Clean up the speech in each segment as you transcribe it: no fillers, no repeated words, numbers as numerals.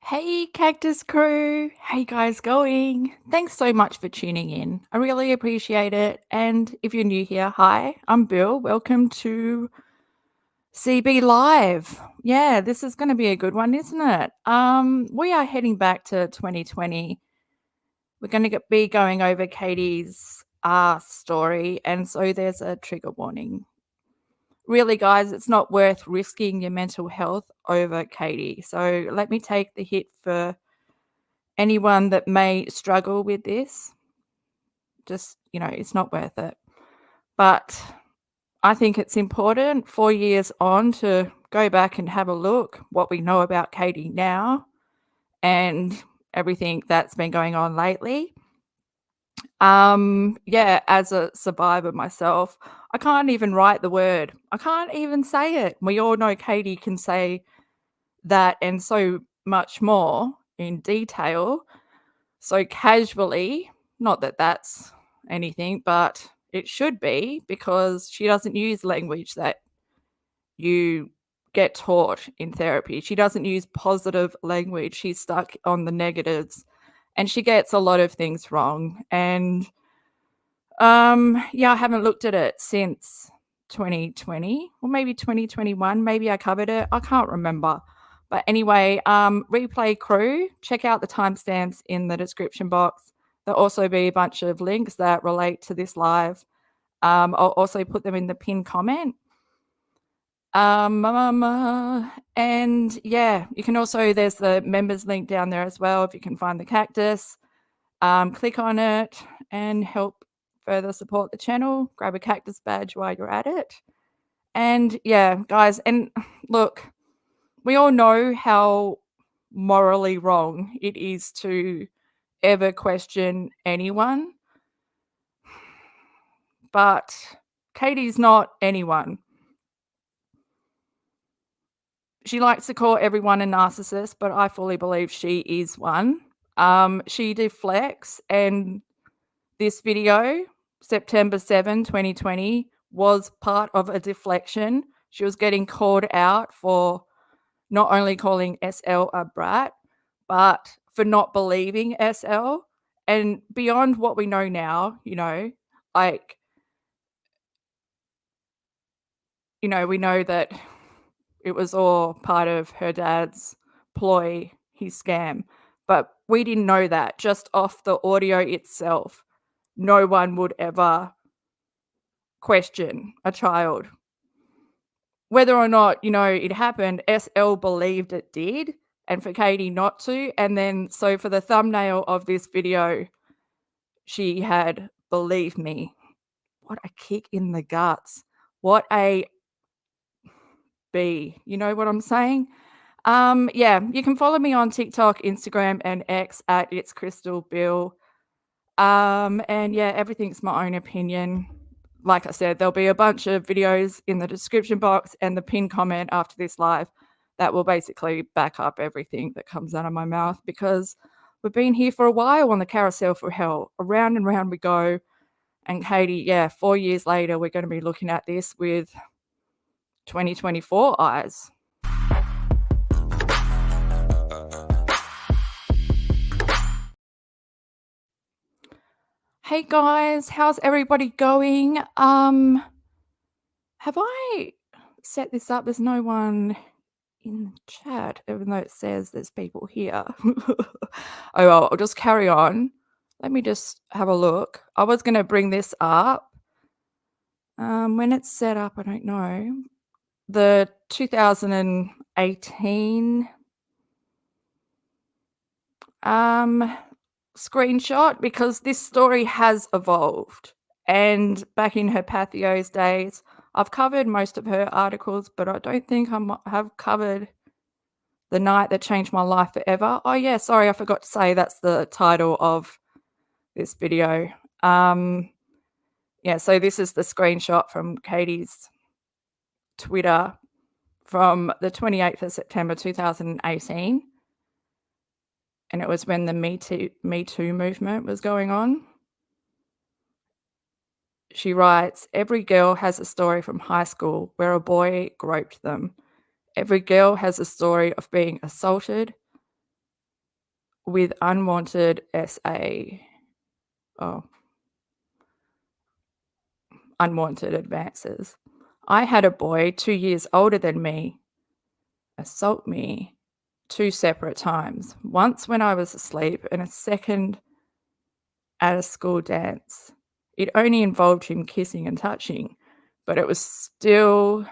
Hey, Cactus crew. How you guys going? Thanks so much for tuning in. I really appreciate it. And if you're new here, hi, I'm Bill. Welcome to CB Live. Yeah, this is going to be a good one, isn't it? We are heading back to 2020. We're going to be going over Katie's story, and so there's a trigger warning. Really, guys, it's not worth risking your mental health over Katie. So let me take the hit for anyone that may struggle with this. Just, it's not worth it. But I think it's important 4 years on to go back and have a look what we know about Katie now and everything that's been going on lately. Yeah, as a survivor myself, I can't even write the word. I can't even say it. We all know Katie can say that and so much more in detail. So casually, not that that's anything, but it should be because she doesn't use language that you get taught in therapy. She doesn't use positive language. She's stuck on the negatives and she gets a lot of things wrong. And yeah, I haven't looked at it since 2020 or maybe 2021. Maybe I covered it. I can't remember. But anyway, replay crew, check out the timestamps in the description box. There'll also be a bunch of links that relate to this live. I'll also put them in the pinned comment. And yeah, you can also, there's the members link down there as well if you can find the Cactus. Click on it and help further support the channel. Grab a Cactus badge while you're at it. And yeah, guys, and look, we all know how morally wrong it is to ever question anyone. But Katie's not anyone. She likes to call everyone a narcissist, but I fully believe she is one. She deflects, and this video, September 7, 2020, was part of a deflection. She was getting called out for not only calling SL a brat, but for not believing SL. And beyond what we know now, like, we know that it was all part of her dad's ploy, his scam. But we didn't know that just off the audio itself. No one would ever question a child. Whether or not, it happened, SL believed it did, and for Katie not to. And then, so for the thumbnail of this video, she had "Believe me." What a kick in the guts. What a B. You know what I'm saying? Yeah, you can follow me on TikTok, Instagram, and X at It's Crystal Bill. And yeah, everything's my own opinion. Like I said, there'll be a bunch of videos in the description box and the pinned comment after this live that will basically back up everything that comes out of my mouth, because we've been here for a while on the carousel for hell. Around and round we go. And Katie, yeah, 4 years later, we're going to be looking at this with 2024 eyes. Hey guys, how's everybody going? Have I set this up? There's no one in the chat, even though it says there's people here. Oh well, I'll just carry on. Let me just have a look. I was going to bring this up. When it's set up, I don't know. The 2018 screenshot, because this story has evolved. And back in her Pathos days, I've covered most of her articles, but I don't think I have covered The Night That Changed My Life Forever. Oh yeah, sorry, I forgot to say that's the title of this video. Yeah, so this is the screenshot from Katie's Twitter from the 28th of September 2018. And it was when the Me Too movement was going on. She writes, "Every girl has a story from high school where a boy groped them. Every girl has a story of being assaulted, with unwanted unwanted advances. I had a boy 2 years older than me assault me 2 separate times, once when I was asleep and a second at a school dance. It only involved him kissing and touching, but it was still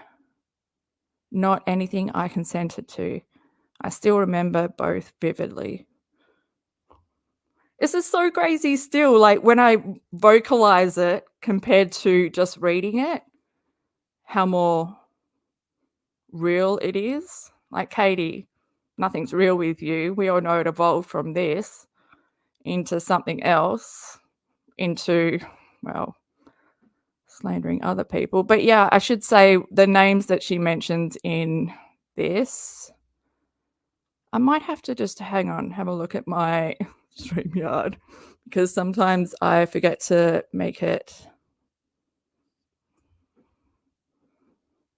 not anything I consented to. I still remember both vividly. This is so crazy still, like, when I vocalize it compared to just reading it, how more real it is. Like, Katie, nothing's real with you. We all know it evolved from this into something else, into, well, slandering other people. But yeah, I should say the names that she mentions in this, I might have to just hang on, have a look at my StreamYard, because sometimes I forget to make it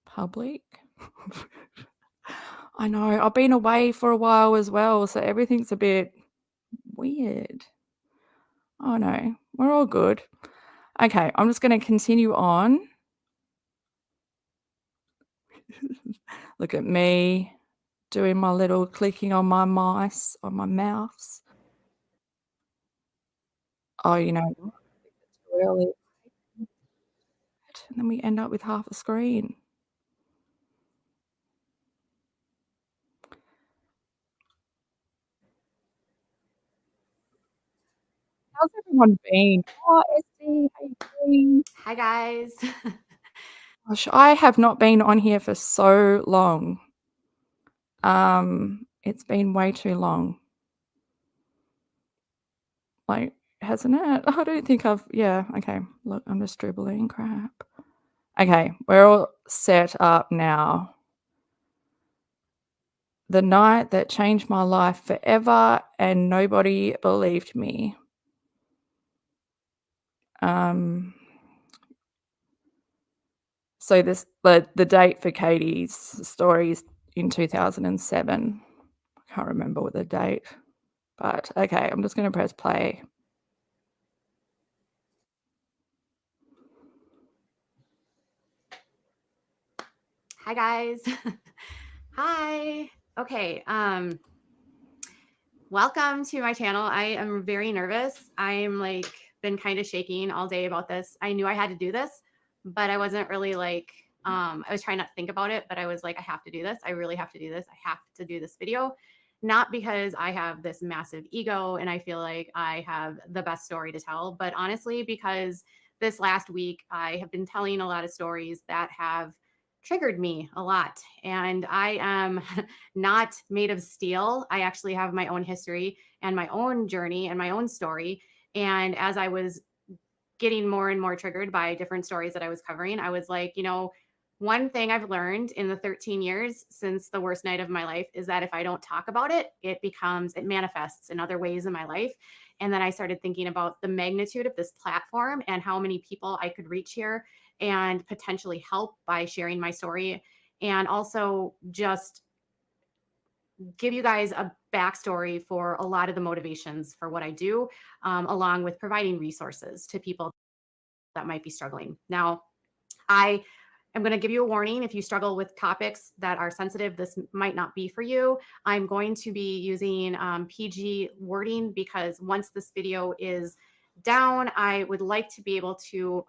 public. I know, I've been away for a while as well, so everything's a bit weird. Oh no, we're all good. Okay, I'm just gonna continue on. Look at me doing my little clicking on my mouse. Oh, you know what? It's really, and then we end up with half a screen. How's everyone been? Oh, Esty, how you doing? Hi, guys. Gosh, I have not been on here for so long. It's been way too long. Like, hasn't it? I don't think yeah, okay. Look, I'm just dribbling crap. Okay, we're all set up now. The night that changed my life forever and nobody believed me. So the date for Katie's story is in 2007. I can't remember what the date, but okay, I'm just gonna press play. Hi, guys. Hi. Okay, welcome to my channel. I am very nervous. I'm like been kind of shaking all day about this. I knew I had to do this, but I wasn't really like I was trying not to think about it, but I was like, I have to do this. I really have to do this. I have to do this video. Not because I have this massive ego and I feel like I have the best story to tell, but honestly, because this last week I have been telling a lot of stories that have triggered me a lot. And I am not made of steel. I actually have my own history and my own journey and my own story. And as I was getting more and more triggered by different stories that I was covering, I was like, one thing I've learned in the 13 years since the worst night of my life is that if I don't talk about it, it manifests in other ways in my life. And then I started thinking about the magnitude of this platform and how many people I could reach here and potentially help by sharing my story. And also just give you guys a backstory for a lot of the motivations for what I do, along with providing resources to people that might be struggling. Now, I am going to give you a warning. If you struggle with topics that are sensitive, this might not be for you. I'm going to be using PG wording because once this video is down, I would like to be able to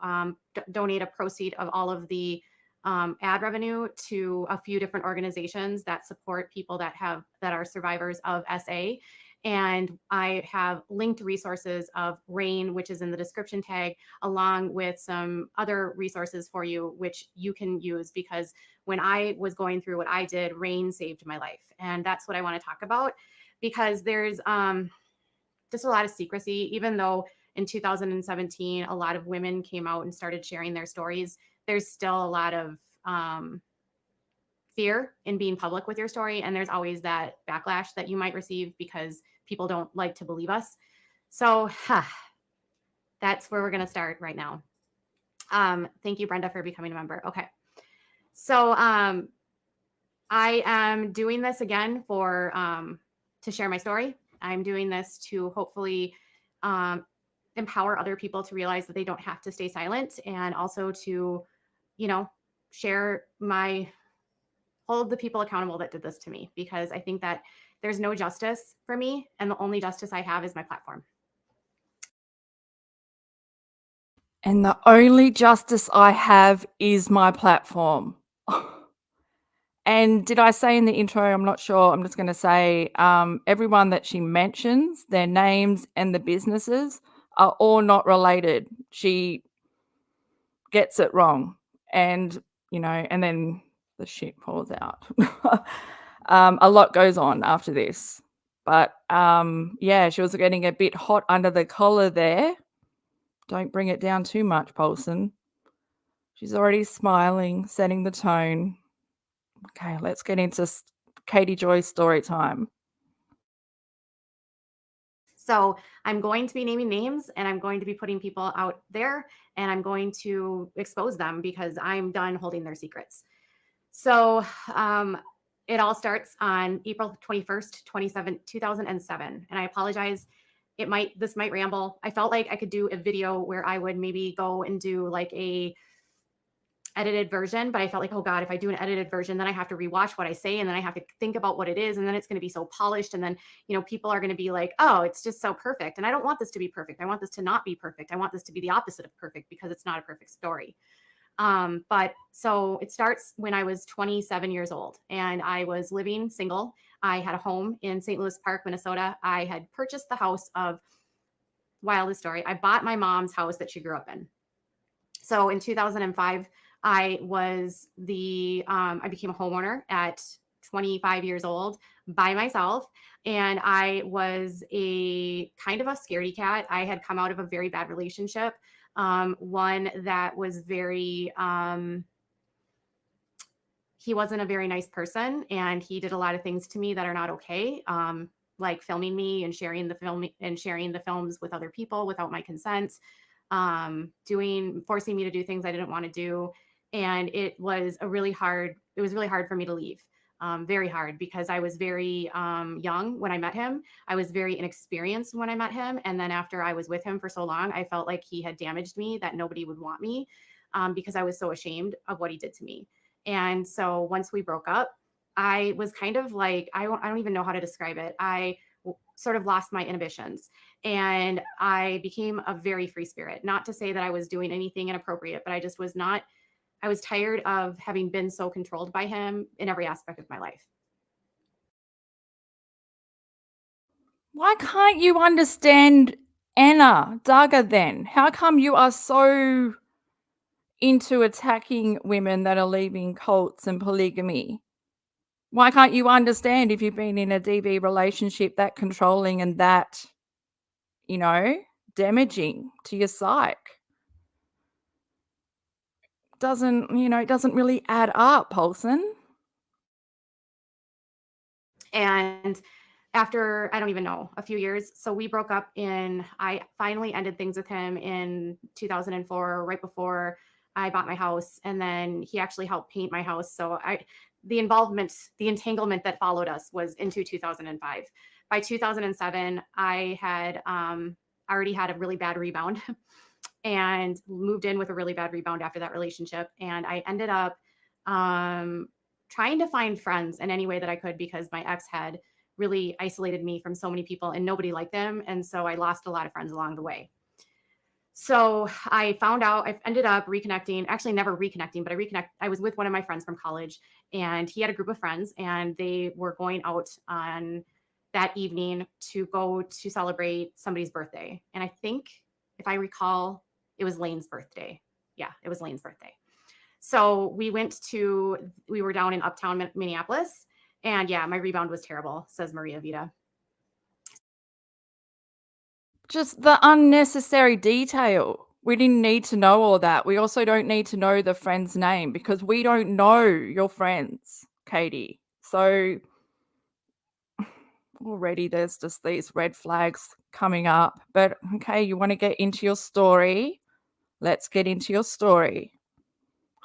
donate a proceed of all of the ad revenue to a few different organizations that support people that are survivors of SA. And I have linked resources of RAINN, which is in the description tag, along with some other resources for you, which you can use, because when I was going through what I did, RAINN saved my life. And that's what I want to talk about, because there's just a lot of secrecy. Even though in 2017, a lot of women came out and started sharing their stories, there's still a lot of fear in being public with your story. And there's always that backlash that you might receive because people don't like to believe us. So that's where we're going to start right now. Thank you, Brenda, for becoming a member. Okay. So I am doing this again for to share my story. I'm doing this to hopefully um, empower other people to realize that they don't have to stay silent, and also to, you know, share hold the people accountable that did this to me, because I think that there's no justice for me, and the only justice I have is my platform. And the only justice I have is my platform. And did I say in the intro? I'm not sure. I'm just going to say everyone that she mentions, their names and the businesses are all not related. She gets it wrong. And, and then the shit falls out. A lot goes on after this. But yeah, she was getting a bit hot under the collar there. Don't bring it down too much, Paulson. She's already smiling, setting the tone. Okay, let's get into Katie Joy's story time. So I'm going to be naming names, and I'm going to be putting people out there, and I'm going to expose them because I'm done holding their secrets. So it all starts on April 21st, 2007. And I apologize. This might ramble. I felt like I could do a video where I would maybe go and do like a edited version, but I felt like, oh God, if I do an edited version, then I have to rewatch what I say, and then I have to think about what it is, and then it's going to be so polished, and then, people are going to be like, oh, it's just so perfect. And I don't want this to be perfect. I want this to not be perfect. I want this to be the opposite of perfect, because it's not a perfect story. But so it starts when I was 27 years old, and I was living single. I had a home in St. Louis Park, Minnesota. I had purchased the house of, wildest story, I bought my mom's house that she grew up in. So in 2005, I became a homeowner at 25 years old by myself. And I was a kind of a scaredy cat. I had come out of a very bad relationship. One that was he wasn't a very nice person, and he did a lot of things to me that are not okay. Like filming me and sharing the films with other people without my consent, forcing me to do things I didn't want to do. And it was really hard for me to leave. Very hard, because I was very young when I met him. I was very inexperienced when I met him. And then after I was with him for so long, I felt like he had damaged me, that nobody would want me, because I was so ashamed of what he did to me. And so once we broke up, I was kind of like, I don't even know how to describe it. I sort of lost my inhibitions, and I became a very free spirit. Not to say that I was doing anything inappropriate, but I was tired of having been so controlled by him in every aspect of my life. Why can't you understand Anna Daga then? How come you are so into attacking women that are leaving cults and polygamy? Why can't you understand if you've been in a DV relationship that controlling and that, damaging to your psyche? It doesn't really add up, Paulson. And after, I don't even know, a few years, so we broke up I finally ended things with him in 2004, right before I bought my house. And then he actually helped paint my house. So the entanglement that followed us was into 2005. By 2007, I had already had a really bad rebound and moved in with a really bad rebound after that relationship. And I ended up trying to find friends in any way that I could, because my ex had really isolated me from so many people and nobody liked them. And so I lost a lot of friends along the way. So I ended up reconnecting, actually never reconnecting, but I was with one of my friends from college, and he had a group of friends, and they were going out on that evening to go to celebrate somebody's birthday. And I think, if I recall, it was Lane's birthday. Yeah, it was Lane's birthday. So we were down in uptown Minneapolis, and yeah, my rebound was terrible, says Maria Vita. Just the unnecessary detail. We didn't need to know all that. We also don't need to know the friend's name, because we don't know your friends, Katie. So already there's just these red flags coming up. But okay, you want to get into your story. Let's get into your story.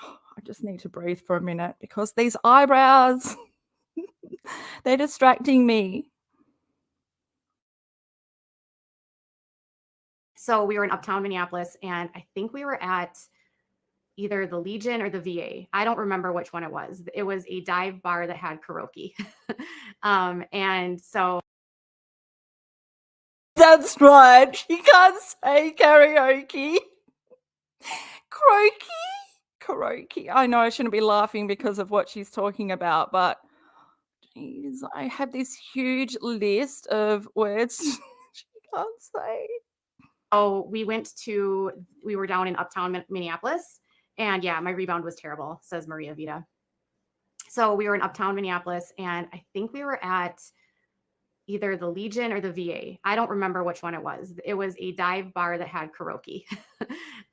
I just need to breathe for a minute, because these eyebrows, they're distracting me. So we were in uptown Minneapolis, and I think we were at either the Legion or the VA. I don't remember which one it was. It was a dive bar that had karaoke. And so That's right. You can't say karaoke. Karaoke. I know I shouldn't be laughing because of what she's talking about, but geez, I have this huge list of words she can't say. we were down in uptown Minneapolis, and yeah, my rebound was terrible, says Maria Vita. So we were in uptown Minneapolis, and I think we were at either the Legion or the VA. I don't remember which one it was. It was a dive bar that had karaoke.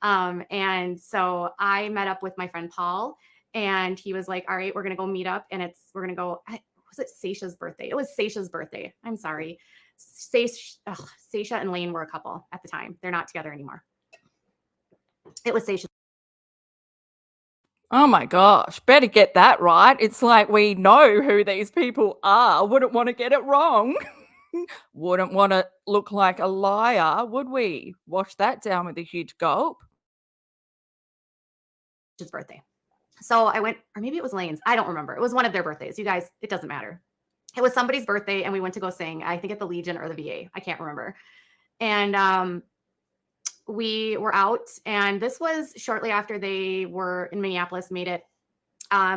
And so I met up with my friend Paul, and he was like, all right, we're going to go meet up, and we're going to go. Was it Seisha's birthday? It was Seisha's birthday. I'm sorry. Seisha and Lane were a couple at the time. They're not together anymore. It was Seisha's. Oh my gosh, better get that right. It's like we know who these people are. Wouldn't want to get it wrong. Wouldn't want to look like a liar, would we? Wash that down with a huge gulp. Birthday. So I went, or maybe it was Lane's. I don't remember. It was one of their birthdays. You guys, it doesn't matter. It was somebody's birthday, and we went to go sing, I think at the Legion or the VA. I can't remember. And we were out, and this was shortly after they were in Minneapolis, made it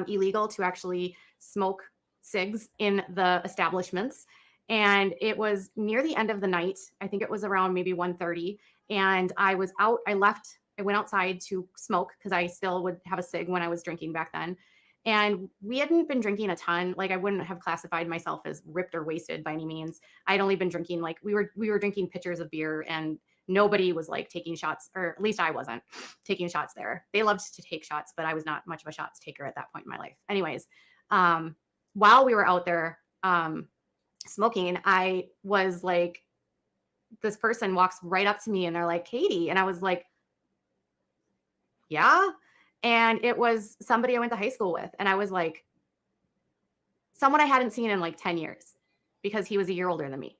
illegal to actually smoke cigs in the establishments. And it was near the end of the night. I think it was around maybe 1:30. And I was out. I went outside to smoke because I still would have a cig when I was drinking back then. And we hadn't been drinking a ton. Like, I wouldn't have classified myself as ripped or wasted by any means. I'd only been drinking, like, we were drinking pitchers of beer, and nobody was like taking shots, or at least I wasn't taking shots there. They loved to take shots, but I was not much of a shots taker at that point in my life. Anyways, while we were out there smoking, I was like, this person walks right up to me, and they're like, Katie. And I was like, yeah. And it was somebody I went to high school with. And I was like, someone I hadn't seen in like 10 years because he was a year older than me.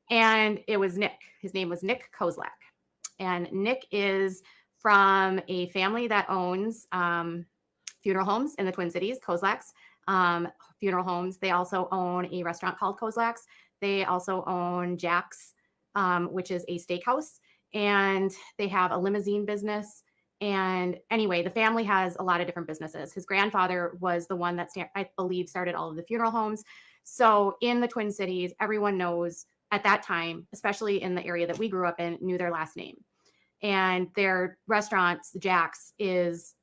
And it was Nick. His name was Nick Kozlak. And Nick is from a family that owns funeral homes in the Twin Cities, Kozlak's funeral homes. They also own a restaurant called Kozlak's. They also own Jack's, which is a steakhouse. And they have a limousine business. And anyway, the family has a lot of different businesses. His grandfather was the one that I believe started all of the funeral homes. So in the Twin Cities, everyone knows at that time, especially in the area that we grew up in, knew their last name. And their restaurants, Jack's, is,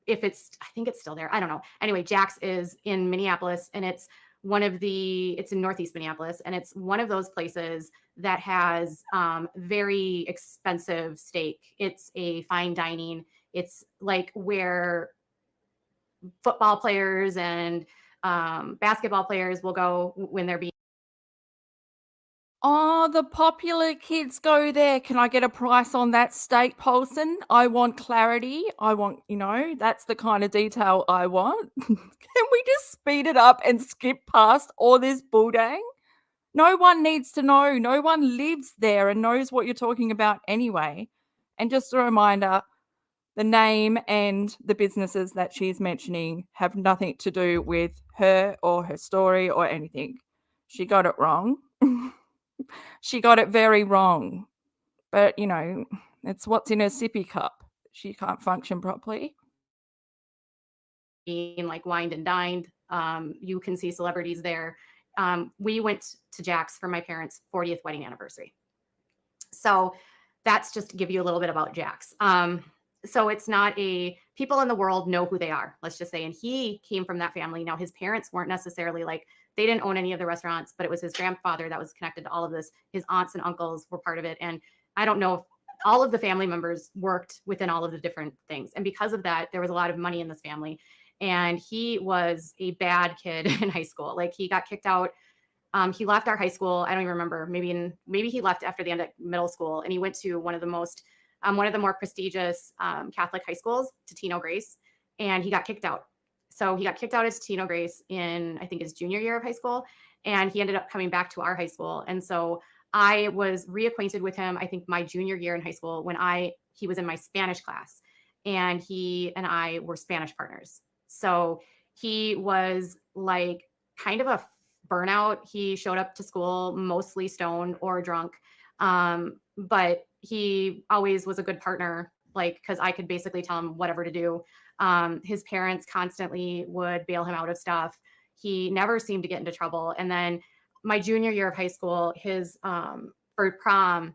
I think it's still there. I don't know. Anyway, Jack's is in Minneapolis, and it's in Northeast Minneapolis. And it's one of those places that has very expensive steak. It's a fine dining. It's like where football players and basketball players will go when they're being. Oh, the popular kids go there. Can I get a price on that steak, Paulson? I want clarity. I want, that's the kind of detail I want. Can we just speed it up and skip past all this bulldang? No one needs to know. No one lives there and knows what you're talking about anyway. And just a reminder, the name and the businesses that she's mentioning have nothing to do with her or her story or anything. She got it wrong. She got it very wrong. But, it's what's in her sippy cup. She can't function properly. Being like wined and dined. You can see celebrities there. We went to Jack's for my parents' 40th wedding anniversary. So that's just to give you a little bit about Jack's. So it's not people in the world know who they are, let's just say. And he came from that family. Now, his parents weren't necessarily they didn't own any of the restaurants, but it was his grandfather that was connected to all of this. His aunts and uncles were part of it. And I don't know if all of the family members worked within all of the different things. And because of that, there was a lot of money in this family. And he was a bad kid in high school. Like, he got kicked out. He left our high school. I don't even remember. Maybe he left after the end of middle school, and he went to one of the more prestigious Catholic high schools, Totino Grace, and he got kicked out. So he got kicked out at Totino Grace in, I think, his junior year of high school, and he ended up coming back to our high school. And so I was reacquainted with him, I think my junior year in high school when he was in my Spanish class, and he and I were Spanish partners. So he was like kind of a burnout. He showed up to school mostly stoned or drunk. But he always was a good partner, like, because I could basically tell him whatever to do. His parents constantly would bail him out of stuff. He never seemed to get into trouble. And then my junior year of high school, for prom,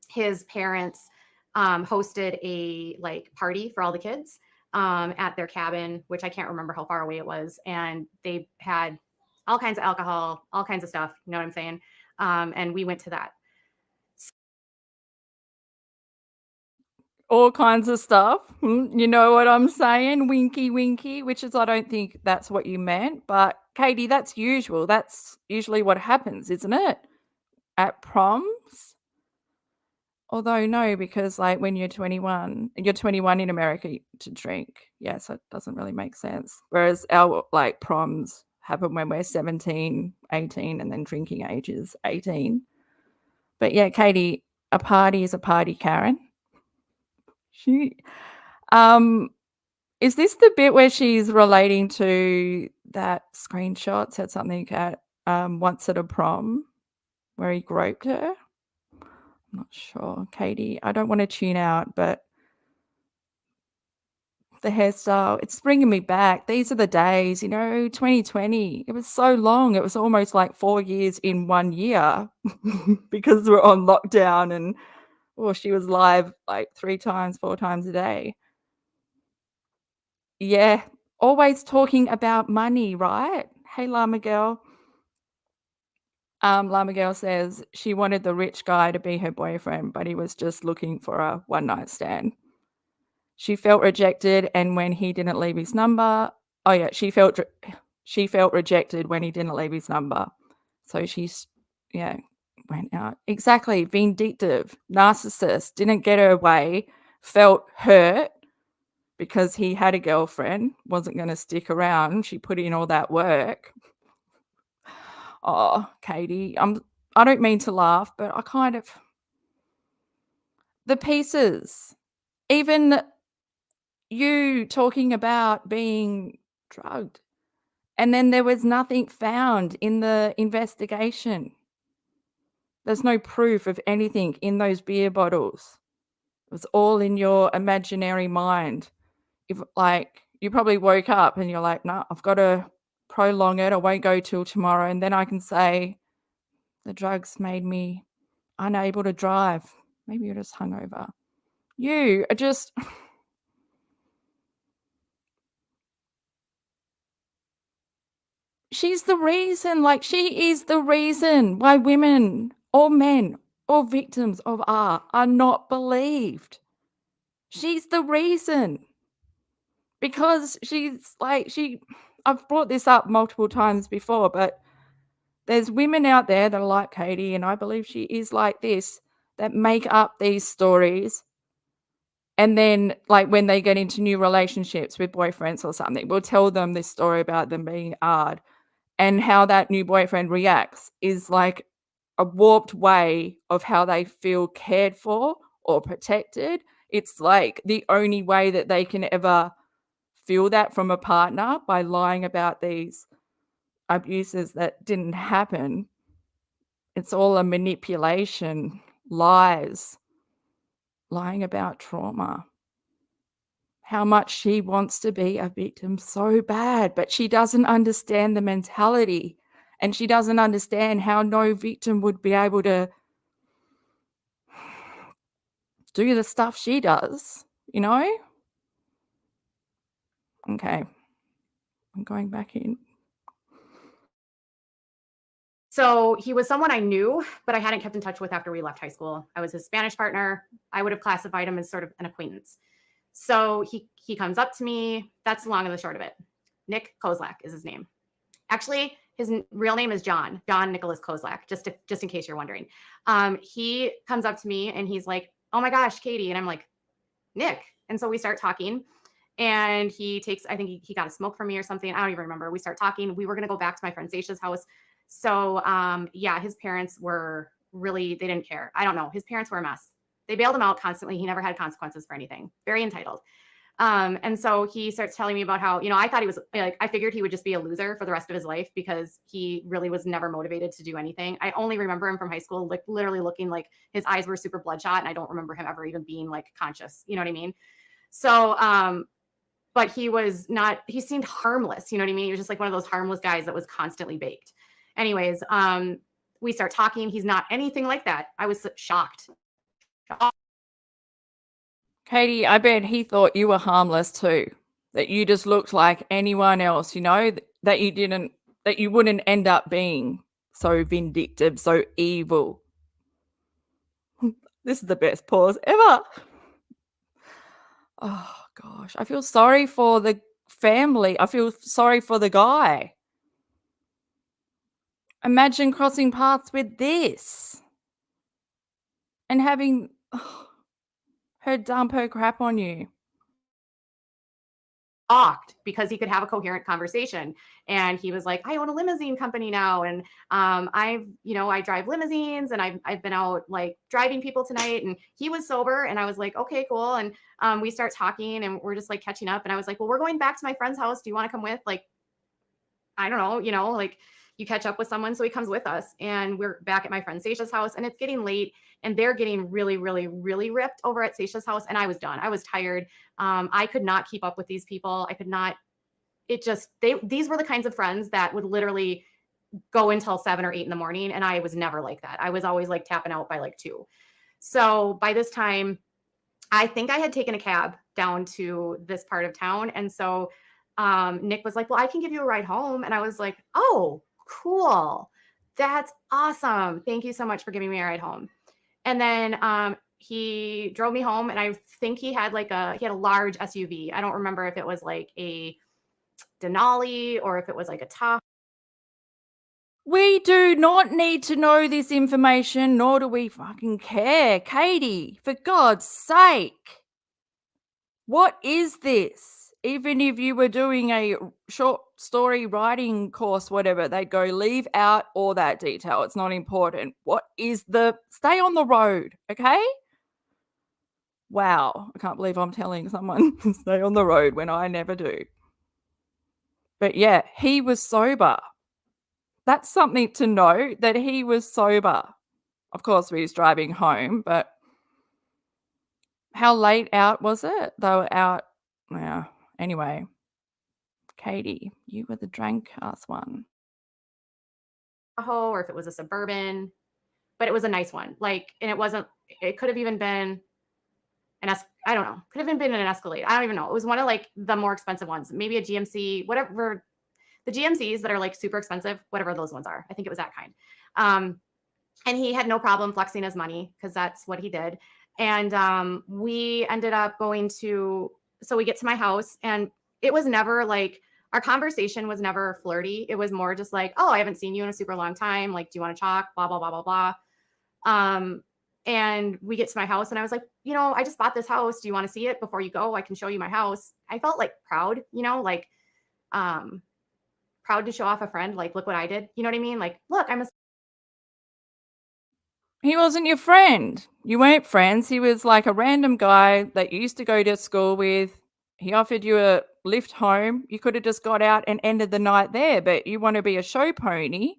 his parents hosted a like party for all the kids at their cabin, which I can't remember how far away it was. And they had all kinds of alcohol, all kinds of stuff. You know what I'm saying? And we went to that. All kinds of stuff. You know what I'm saying? Winky, winky, which is, I don't think that's what you meant. But Katie, that's usual. That's usually what happens, isn't it? At proms? Although no, because like when you're 21 in America to drink. Yes, it doesn't really make sense. Whereas our like proms happen when we're 17, 18, and then drinking age is 18. But yeah, Katie, a party is a party, Karen. Is this the bit where she's relating to that screenshot? Said something at once at a prom where he groped her? I'm not sure, Katie. I don't want to tune out, but the hairstyle, it's bringing me back. These are the days, 2020. It was so long. It was almost like 4 years in 1 year because we're on lockdown and she was live like 3 times, 4 times a day. Yeah, always talking about money, right? Hey, Llama Girl. Llama Girl says she wanted the rich guy to be her boyfriend, but he was just looking for a one-night stand. She felt rejected, and when he didn't leave his number, she felt rejected when he didn't leave his number. So went out. Exactly, vindictive, narcissist, didn't get her way, felt hurt because he had a girlfriend, wasn't going to stick around. She put in all that work. Oh, Katie, I don't mean to laugh, but I kind of the pieces, even you talking about being drugged, and then there was nothing found in the investigation. There's no proof of anything in those beer bottles. It was all in your imaginary mind. If like you probably woke up and you're like, "No, I've got to prolong it. I won't go till tomorrow," and then I can say the drugs made me unable to drive. Maybe you're just hungover. You are just she's the reason, like she is the reason why women or men or victims of art are not believed. She's the reason. Because she's like I've brought this up multiple times before, but there's women out there that are like Katie, and I believe she is like this, that make up these stories. And then, like, when they get into new relationships with boyfriends or something, we'll tell them this story about them being hard, and how that new boyfriend reacts is like a warped way of how they feel cared for or protected. It's like the only way that they can ever feel that from a partner, by lying about these abuses that didn't happen. It's all a manipulation, lies, lying about trauma. How much she wants to be a victim so bad, but she doesn't understand the mentality, and she doesn't understand how no victim would be able to do the stuff she does, Okay. I'm going back in. So he was someone I knew, but I hadn't kept in touch with after we left high school. I was his Spanish partner. I would have classified him as sort of an acquaintance. So he comes up to me. That's the long and the short of it. Nick Kozlak is his name. Actually, his real name is John Nicholas Kozlak, just in case you're wondering. He comes up to me and he's like, "Oh my gosh, Katie." And I'm like, "Nick." And so we start talking, and I think he got a smoke from me or something. I don't even remember. We start talking. We were going to go back to my friend Sasha's house. So his parents were really, they didn't care. I don't know. His parents were a mess. They bailed him out constantly. He never had consequences for anything. Very entitled. And so he starts telling me about how, I thought he was like, I figured he would just be a loser for the rest of his life because he really was never motivated to do anything. I only remember him from high school, like literally looking like his eyes were super bloodshot. And I don't remember him ever even being like conscious. You know what I mean? So, but he seemed harmless. You know what I mean? He was just like one of those harmless guys that was constantly baked. Anyways, we start talking. He's not anything like that. I was shocked. Katie, I bet he thought you were harmless too. That you just looked like anyone else, that you wouldn't end up being so vindictive, so evil. This is the best pause ever. Oh gosh, I feel sorry for the family. I feel sorry for the guy. Imagine crossing paths with this and having her dump her crap on you. Shocked because he could have a coherent conversation. And he was like, I own a limousine company now. And I drive limousines and I've been out like driving people tonight. And he was sober. And I was like, okay, cool. And we start talking and we're just like catching up. And I was like, well, we're going back to my friend's house. Do you want to come with? Like, I don't know, like you catch up with someone. So he comes with us and we're back at my friend Seisha's house and it's getting late and they're getting really, really, really ripped over at Seisha's house. And I was done. I was tired. I could not keep up with these people. I could not, these were the kinds of friends that would literally go until 7 or 8 in the morning. And I was never like that. I was always like tapping out by like 2. So by this time, I think I had taken a cab down to this part of town. And so Nick was like, well, I can give you a ride home. And I was like, oh, cool. That's awesome. Thank you so much for giving me a ride home. And then he drove me home and I think he had a large SUV. I don't remember if it was like a Denali or if it was like a Tahoe. We do not need to know this information, nor do we fucking care. Katie, for God's sake. What is this? Even if you were doing a short story writing course, whatever, they'd go leave out all that detail. It's not important. What is stay on the road, okay? Wow, I can't believe I'm telling someone to stay on the road when I never do. But yeah, he was sober. That's something to know, that he was sober. Of course, we was driving home, but how late out was it? They were out, yeah. Anyway, Katie, you were the drank ass one. Or if it was a Suburban, but it was a nice one. And it could have even been I don't know, could have even been an Escalade. I don't even know. It was one of like the more expensive ones, maybe a GMC, whatever the GMCs that are like super expensive, whatever those ones are. I think it was that kind. And he had no problem flexing his money because that's what he did. And we ended up so we get to my house and it was never like, our conversation was never flirty. It was more just like, oh, I haven't seen you in a super long time. Like, do you want to talk? Blah, blah, blah, blah, blah. And we get to my house and I was like, I just bought this house. Do you want to see it before you go? I can show you my house. I felt like proud, proud to show off a friend. Like, look what I did. You know what I mean? Like, look, He wasn't your friend. You weren't friends. He was like a random guy that you used to go to school with. He offered you a lift home. You could have just got out and ended the night there, but you want to be a show pony,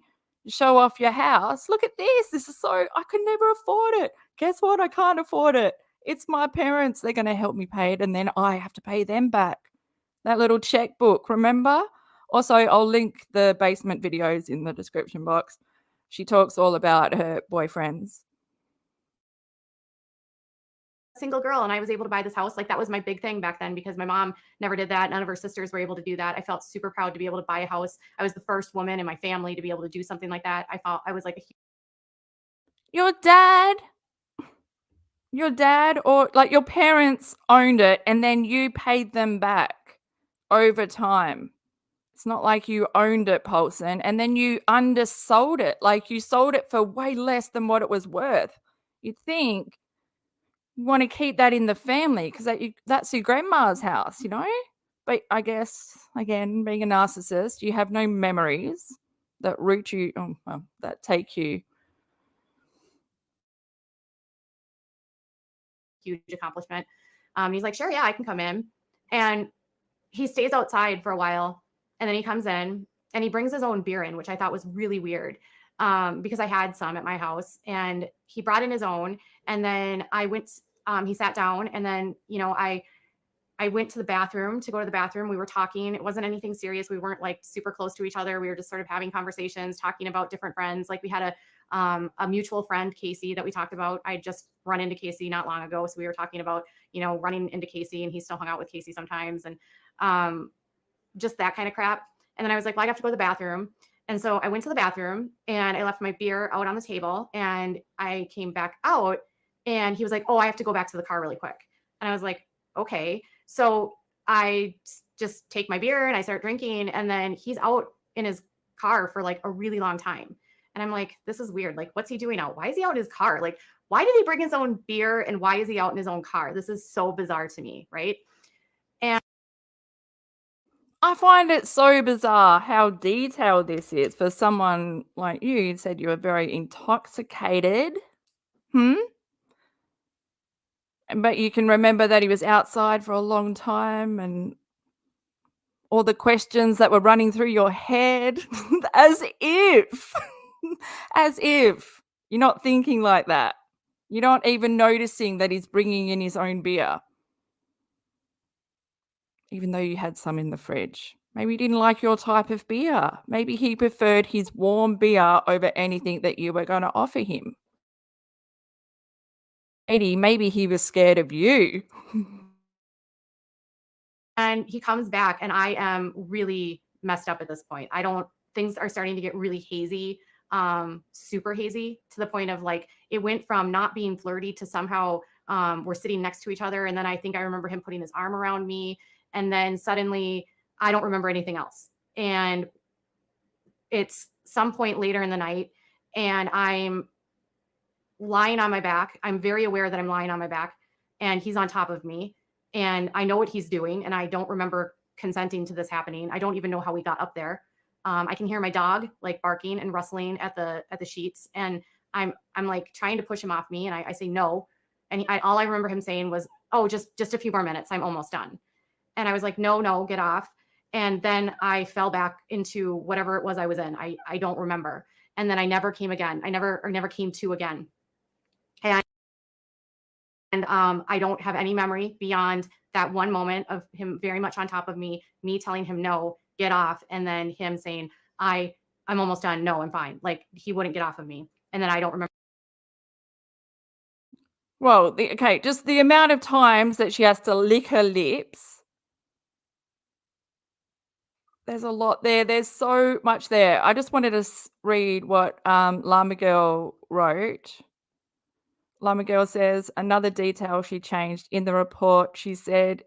show off your house. Look at this. I could never afford it. Guess what? I can't afford it. It's my parents. They're going to help me pay it, and then I have to pay them back. That little checkbook, remember? Also, I'll link the basement videos in the description box. She talks all about her boyfriends. single girl and I was able to buy this house. Like that was my big thing back then because my mom never did that. None of her sisters were able to do that. I felt super proud to be able to buy a house. I was the first woman in my family to be able to do something like that. I thought I was like Your dad or like your parents owned it and then you paid them back over time. It's not like you owned it, Paulson, and then you undersold it. Like you sold it for way less than what it was worth. You'd think you want to keep that in the family because that's your grandma's house, But I guess, again, being a narcissist, you have no memories that that take you huge accomplishment. He's like, sure, yeah, I can come in. And he stays outside for a while, and then he comes in and he brings his own beer in, which I thought was really weird, because I had some at my house, and he brought in his own. And then he sat down, and then, I went to the bathroom to go to the bathroom. We were talking. It wasn't anything serious. We weren't like super close to each other. We were just sort of having conversations, talking about different friends. Like we had a mutual friend, Casey, that we talked about. I just run into Casey not long ago. So we were talking about, running into Casey, and he still hung out with Casey sometimes. And just that kind of crap. And then I was like, well, I have to go to the bathroom. And so I went to the bathroom and I left my beer out on the table, and I came back out, and he was like, oh, I have to go back to the car really quick. And I was like, okay. So I just take my beer and I start drinking, and then he's out in his car for like a really long time. And I'm like, this is weird. Like, what's he doing out? Why is he out in his car? Like, why did he bring his own beer, and why is he out in his own car? This is so bizarre to me, right? And I find it so bizarre how detailed this is for someone like you. You said you were very intoxicated. But you can remember that he was outside for a long time, and all the questions that were running through your head, as if you're not thinking like that. You're not even noticing that he's bringing in his own beer, even though you had some in the fridge. Maybe he didn't like your type of beer. Maybe he preferred his warm beer over anything that you were going to offer him. Maybe he was scared of you. And he comes back, and I am really messed up at this point. Things are starting to get really hazy, super hazy, to the point of like, it went from not being flirty to somehow we're sitting next to each other. And then I think I remember him putting his arm around me. And then suddenly I don't remember anything else. And it's some point later in the night, and I'm lying on my back. I'm very aware that I'm lying on my back, and he's on top of me, and I know what he's doing, and I don't remember consenting to this happening. I don't even know how we got up there. I can hear my dog like barking and rustling at the sheets, and I'm like trying to push him off me, and I say no, and all I remember him saying was, "Oh, just a few more minutes. I'm almost done." And I was like, "No, get off." And then I fell back into whatever it was I was in. I don't remember. And then I never came again. I never came to again. And I don't have any memory beyond that one moment of him very much on top of me telling him no, get off, and then him saying, I'm almost done. No, I'm fine. Like, he wouldn't get off of me. And then I don't remember. Well, just the amount of times that she has to lick her lips. There's a lot there. There's so much there. I just wanted to read what Llama Girl wrote. Llama Girl says, another detail she changed in the report. She said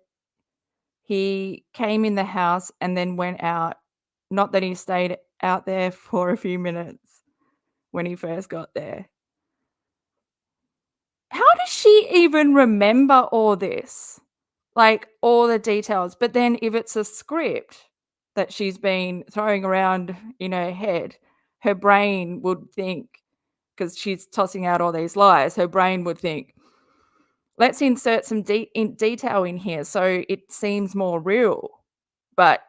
he came in the house and then went out. Not that he stayed out there for a few minutes when he first got there. How does she even remember all this? Like, all the details. But then if it's a script that she's been throwing around in her head, her brain would think, because she's tossing out all these lies, her brain would think, let's insert some detail in here so it seems more real. But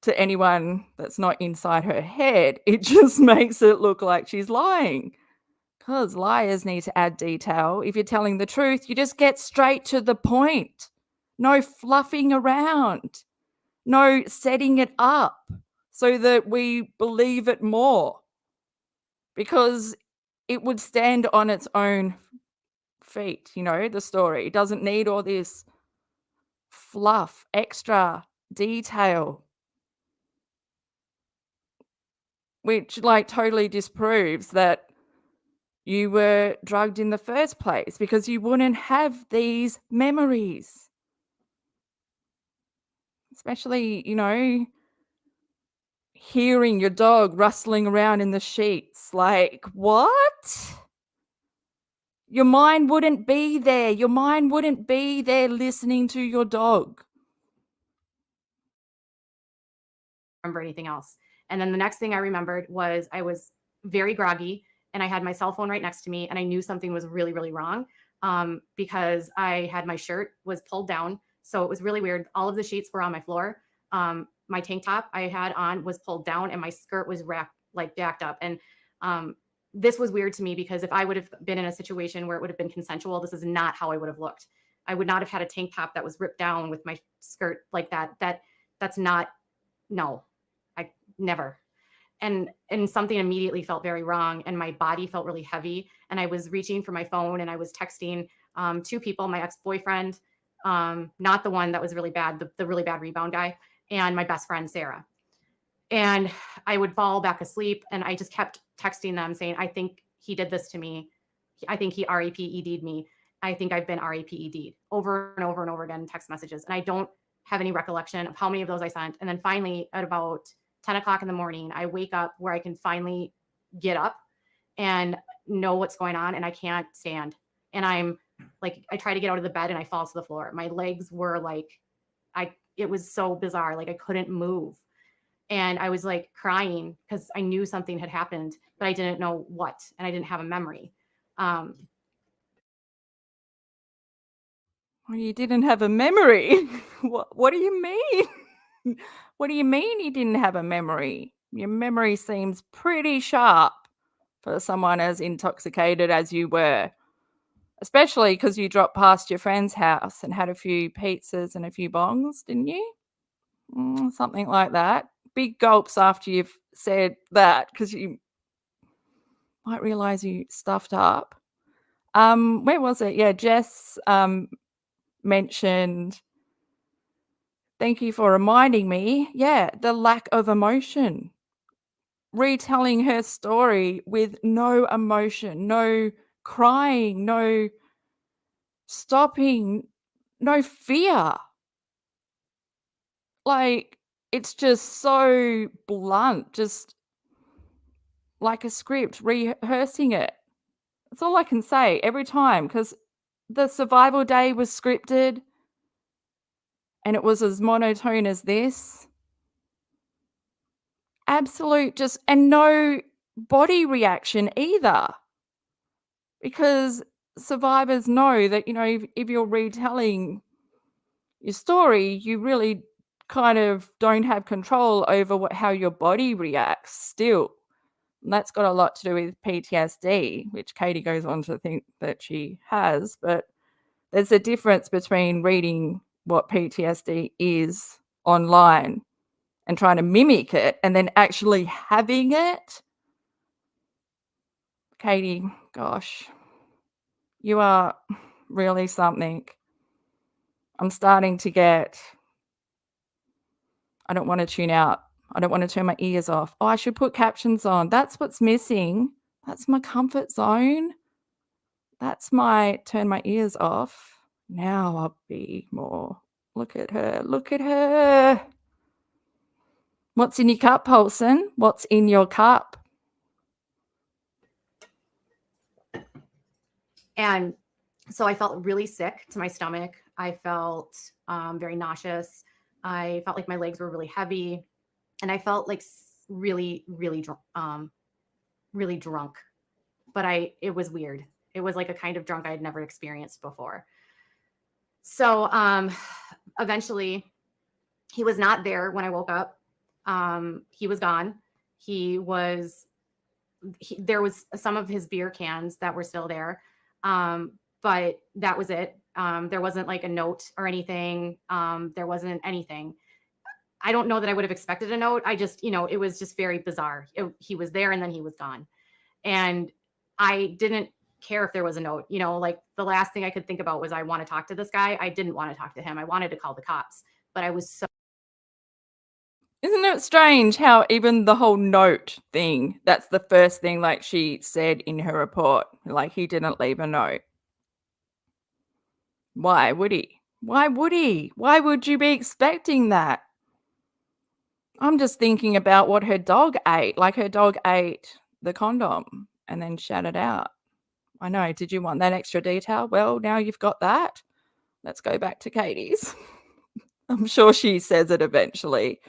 to anyone that's not inside her head, it just makes it look like she's lying. Because liars need to add detail. If you're telling the truth, you just get straight to the point. No fluffing around. No setting it up so that we believe it more. Because it would stand on its own feet, the story. It doesn't need all this fluff, extra detail, which totally disproves that you were drugged in the first place, because you wouldn't have these memories. Especially, hearing your dog rustling around in the sheets. Like, what? Your mind wouldn't be there. Your mind wouldn't be there listening to your dog. Remember anything else. And then the next thing I remembered was I was very groggy, and I had my cell phone right next to me, and I knew something was really, really wrong. because I had my shirt was pulled down. So it was really weird. All of the sheets were on my floor. My tank top I had on was pulled down and my skirt was jacked up. And this was weird to me because if I would have been in a situation where it would have been consensual, this is not how I would have looked. I would not have had a tank top that was ripped down with my skirt like that. That's not, no, I never. And something immediately felt very wrong and my body felt really heavy and I was reaching for my phone and I was texting two people, my ex-boyfriend, not the one that was really bad, the really bad rebound guy, and my best friend Sarah. And I would fall back asleep and I just kept texting them saying, I think he did this to me. I think he RAPED'd me. I think I've been RAPED'd, over and over and over again in text messages. And I don't have any recollection of how many of those I sent. And then finally at about 10 o'clock in the morning, I wake up where I can finally get up and know what's going on and I can't stand. And I'm like, I try to get out of the bed and I fall to the floor. My legs were like, it was so bizarre. Like I couldn't move. And I was like crying because I knew something had happened, but I didn't know what, and I didn't have a memory. Well, you didn't have a memory. What do you mean? What do you mean you didn't have a memory? Your memory seems pretty sharp for someone as intoxicated as you were, especially because you dropped past your friend's house and had a few pizzas and a few bongs, didn't you? Something like that. Big gulps after you've said that because you might realize you stuffed up. Where was it? Yeah, Jess mentioned, thank you for reminding me. Yeah, the lack of emotion. Retelling her story with no emotion, no crying, no stopping, no fear. Like, it's just so blunt, just like a script, rehearsing it. That's all I can say every time because the survival day was scripted and it was as monotone as this. Absolute just, and no body reaction either. Because survivors know that, if you're retelling your story, you really kind of don't have control over how your body reacts still. And that's got a lot to do with PTSD, which Katie goes on to think that she has. But there's a difference between reading what PTSD is online and trying to mimic it and then actually having it. Katie, gosh, you are really something. I'm starting to get, I don't want to tune out. I don't want to turn my ears off. Oh, I should put captions on. That's what's missing. That's my comfort zone. That's my turn my ears off. Now I'll be more. Look at her. Look at her. What's in your cup, Paulson? What's in your cup? And so I felt really sick to my stomach. I felt very nauseous. I felt like my legs were really heavy. And I felt like really, really drunk. But it was weird. It was like a kind of drunk I had never experienced before. So eventually he was not there when I woke up. He was gone. There was some of his beer cans that were still there. But that was it. There wasn't like a note or anything. There wasn't anything. I don't know that I would have expected a note. I just, it was just very bizarre. He was there and then he was gone. And I didn't care if there was a note, like the last thing I could think about was I want to talk to this guy. I didn't want to talk to him. I wanted to call the cops, but I was so. Isn't it strange how even the whole note thing, that's the first thing like she said in her report, like he didn't leave a note. Why would he? Why would he? Why would you be expecting that? I'm just thinking about what her dog ate. Like her dog ate the condom and then shat it out. I know. Did you want that extra detail? Well, now you've got that. Let's go back to Katie's. I'm sure she says it eventually,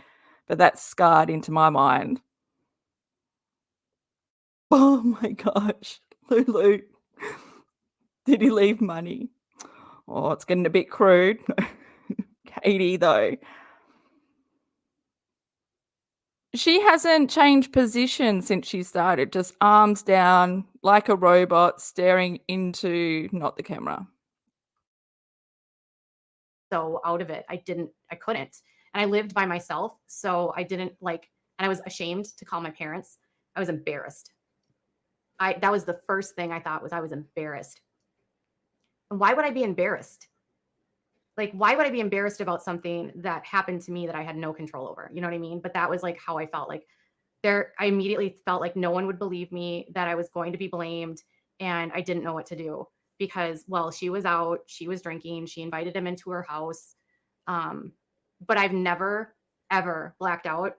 but that's scarred into my mind. Oh my gosh, Lulu. Did he leave money? Oh, it's getting a bit crude. Katie, though. She hasn't changed position since she started, just arms down like a robot staring into not the camera. So out of it. I couldn't. And I lived by myself. So I didn't like, and I was ashamed to call my parents. I was embarrassed. That was the first thing I thought was I was embarrassed. And why would I be embarrassed? Like, why would I be embarrassed about something that happened to me that I had no control over? You know what I mean? But that was like how I felt. Like I immediately felt like no one would believe me, that I was going to be blamed, and I didn't know what to do because, well, she was out, she was drinking, she invited him into her house. Um, but I've never, ever blacked out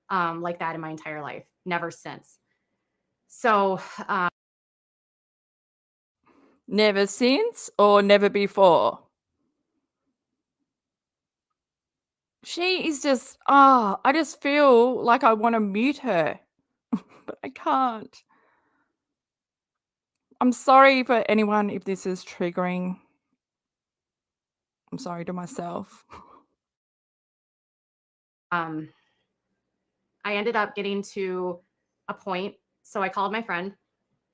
like that in my entire life, never since. So, Never since or never before? She is just, I just feel like I want to mute her, but I can't. I'm sorry for anyone if this is triggering. I'm sorry to myself. I ended up getting to a point. So I called my friend,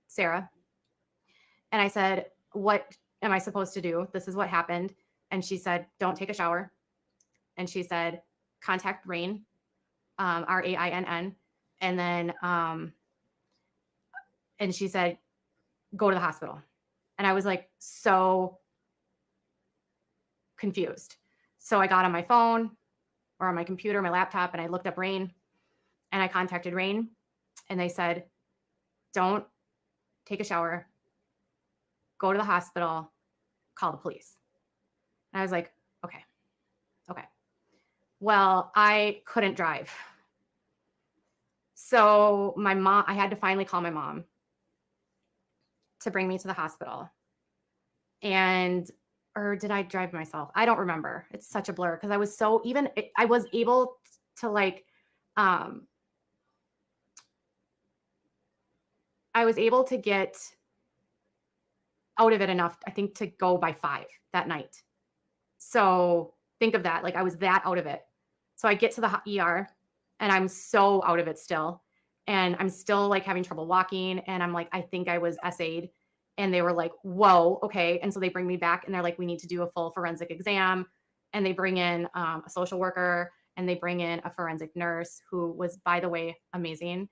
Sarah, and I said, "What am I supposed to do? This is what happened." And she said, "Don't take a shower." And she said, "Contact RAINN, RAINN." And then, and she said, "Go to the hospital." And I was like, so confused. So I got on my phone or on my computer, my laptop, and I looked up RAINN, and I contacted RAINN, and they said, "Don't take a shower, go to the hospital, call the police." And I was like, okay, okay. Well, I couldn't drive. So I had to finally call my mom to bring me to the hospital. And, or did I drive myself? I don't remember. It's such a blur because I was so, even I was able to like, I was able to get out of it enough, I think, to go by 5 that night. So think of that. Like I was that out of it. So I get to the ER and I'm so out of it still. And I'm still like having trouble walking. And I'm like, I think I was SA'd. And they were like, whoa, okay. And so they bring me back and they're like, we need to do a full forensic exam. And they bring in a social worker and they bring in a forensic nurse who was, by the way, amazing.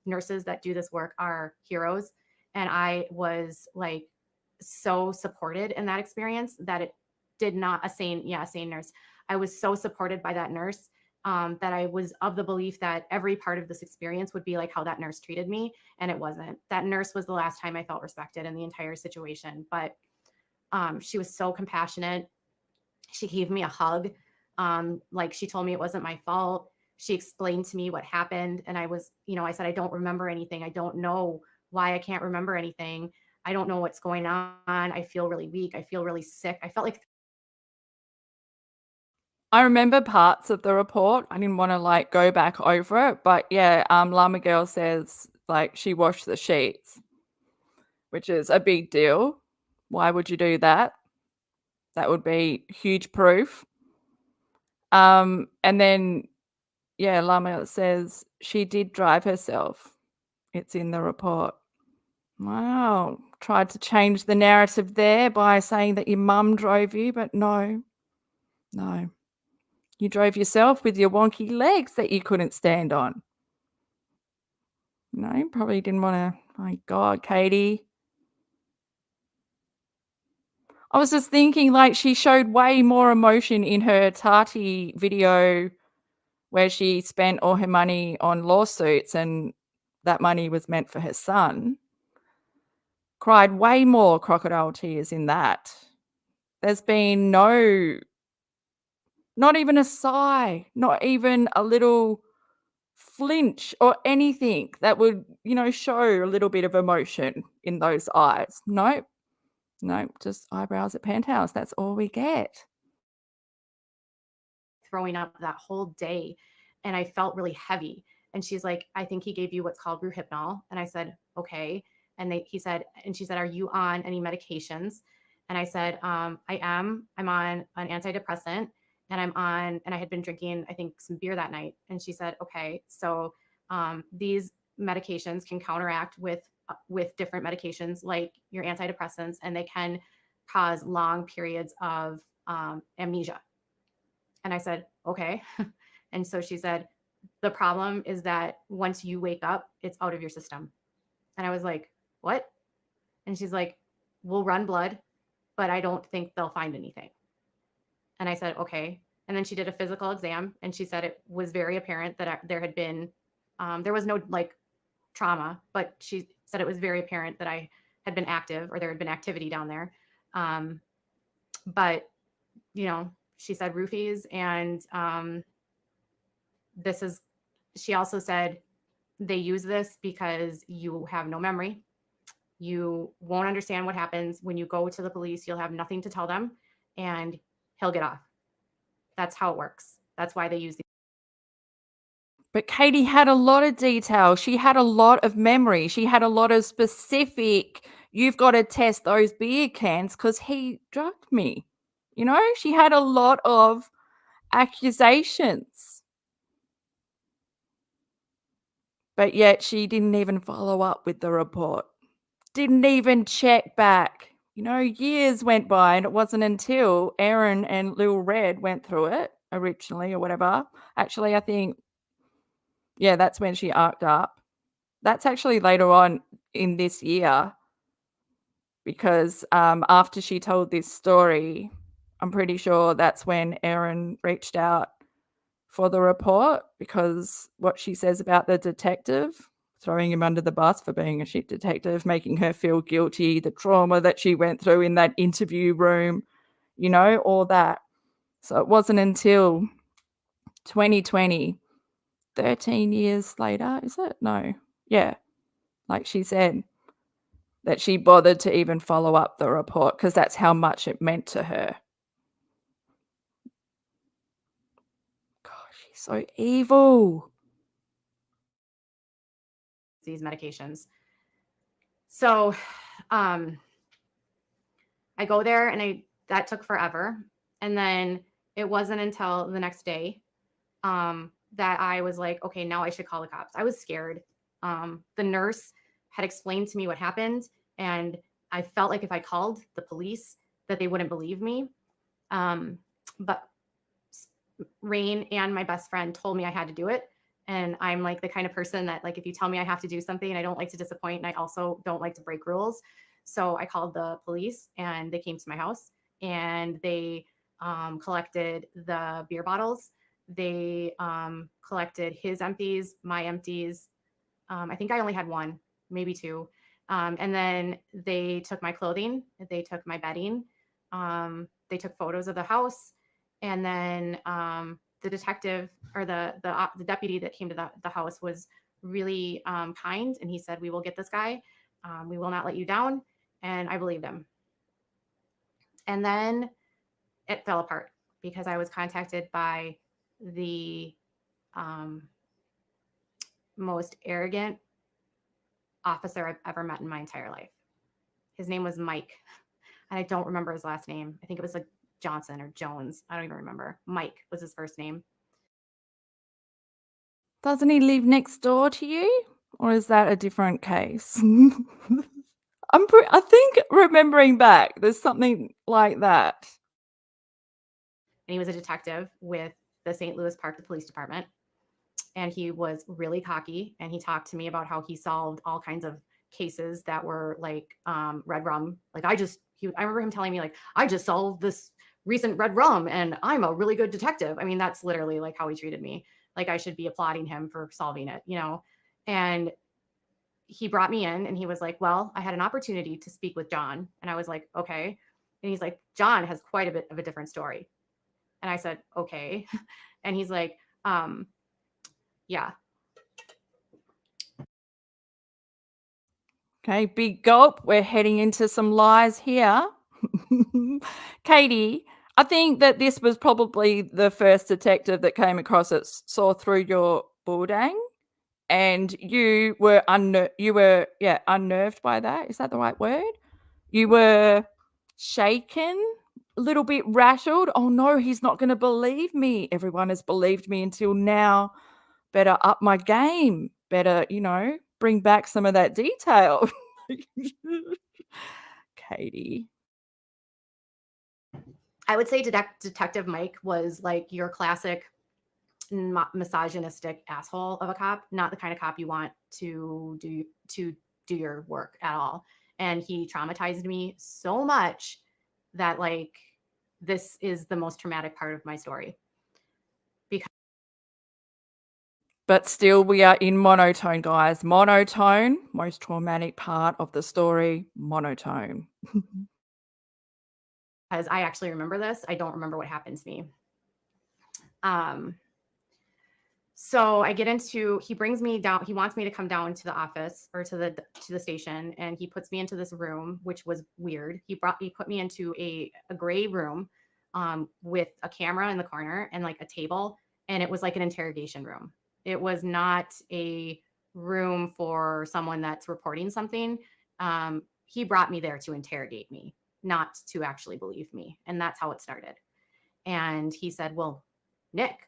Nurses that do this work are heroes. And I was like so supported in that experience that it did not, a sane nurse. I was so supported by that nurse that I was of the belief that every part of this experience would be like how that nurse treated me. And it wasn't. That nurse was the last time I felt respected in the entire situation. But she was so compassionate. She gave me a hug. Like she told me it wasn't my fault. She explained to me what happened. And I was, I said, I don't remember anything. I don't know why I can't remember anything. I don't know what's going on. I feel really weak. I feel really sick. I felt like I remember parts of the report. I didn't wanna, like, go back over it, but yeah, Llama Girl says, like, she washed the sheets, which is a big deal. Why would you do that? That would be huge proof. And then, yeah, Llama says she did drive herself. It's in the report. Wow. Tried to change the narrative there by saying that your mum drove you, but no. No. You drove yourself with your wonky legs that you couldn't stand on. No, probably didn't wanna, my God, Katie. I was just thinking, like, she showed way more emotion in her Tati video where she spent all her money on lawsuits and that money was meant for her son. Cried way more crocodile tears in that. There's been not even a sigh, not even a little flinch or anything that would, show a little bit of emotion in those eyes. Nope. Nope, just eyebrows at Penthouse. That's all we get. throwing up that whole day and I felt really heavy. And she's like, I think he gave you what's called Ruhypnol. And I said, okay. And he said, and she said, "Are you on any medications?" And I said, "I am. I'm on an antidepressant, and I had been drinking, I think, some beer that night." And she said, "Okay, so these medications can counteract with different medications like your antidepressants, and they can cause long periods of amnesia." And I said, "Okay." And so she said, "The problem is that once you wake up, it's out of your system." And I was like, "What?" And she's like, "We'll run blood, but I don't think they'll find anything." And I said, "Okay." And then she did a physical exam, and she said it was very apparent that there had been, there was no like trauma, but she said it was very apparent that I had been active, or there had been activity down there. Um, but, she said roofies, and this is, she also said, they use this because you have no memory. You won't understand what happens when you go to the police. You'll have nothing to tell them, and he'll get off. That's how it works. That's why they use these. But Katie had a lot of detail. She had a lot of memory. She had a lot of specific, "You've got to test those beer cans because he drugged me." She had a lot of accusations. But yet she didn't even follow up with the report. Didn't even check back. Years went by, and it wasn't until Aaron and Lil Red went through it originally or whatever. Actually, I think, yeah, that's when she arced up. That's actually later on in this year, because after she told this story, I'm pretty sure that's when Aaron reached out for the report, because what she says about the detective, throwing him under the bus for being a shit detective, making her feel guilty, the trauma that she went through in that interview room, all that. So it wasn't until 2020, 13 years later, is it? No. Yeah. Like she said, that she bothered to even follow up the report, because that's how much it meant to her. Gosh, she's so evil. These medications. So I go there, and that took forever. And then it wasn't until the next day that I was like, okay, now I should call the cops. I was scared. The nurse had explained to me what happened, and I felt like if I called the police, that they wouldn't believe me. But Rain and my best friend told me I had to do it. And I'm like the kind of person that, like, if you tell me I have to do something, I don't like to disappoint, and I also don't like to break rules. So I called the police, and they came to my house, and they collected the beer bottles. They collected his empties, my empties. I think I only had one, maybe two. And then they took my clothing, they took my bedding, they took photos of the house. And then the detective, or the deputy that came to the house, was really kind, and he said, "We will get this guy. We will not let you down." And I believed him. And then it fell apart, because I was contacted by the most arrogant officer I've ever met in my entire life. His name was Mike, and I don't remember his last name. I think it was like Johnson or Jones. I don't even remember. Mike was his first name. Doesn't he live next door to you? Or is that a different case? I think, remembering back, there's something like that. And he was a detective with the St. Louis Park Police Department. And he was really cocky, and he talked to me about how he solved all kinds of cases that were like red rum. Like I remember him telling me, like, "I just solved this recent red rum, and I'm a really good detective." I mean, that's literally like how he treated me. Like I should be applauding him for solving it, And he brought me in, and he was like, "Well, I had an opportunity to speak with John." And I was like, "Okay." And he's like, "John has quite a bit of a different story." And I said, "Okay." And he's like, "Yeah." Okay, big gulp. We're heading into some lies here. Katie, I think that this was probably the first detective that came across it, saw through your bulldying, and you were unnerved by that. Is that the right word? You were shaken, a little bit rattled. Oh no, he's not going to believe me. Everyone has believed me until now. Better up my game. Better, bring back some of that detail. Katie. I would say Detective Mike was like your classic misogynistic asshole of a cop, not the kind of cop you want to do your work at all. And he traumatized me so much that like this is the most traumatic part of my story. But still, we are in monotone, guys. Monotone, most traumatic part of the story, monotone. Because I actually remember this. I don't remember what happened to me. So I get into, he brings me down, he wants me to come down to the office or to the station, and he puts me into this room, which was weird. He put me into a gray room with a camera in the corner and like a table, and it was like an interrogation room. It was not a room for someone that's reporting something. He brought me there to interrogate me, not to actually believe me. And that's how it started. And he said, well, Nick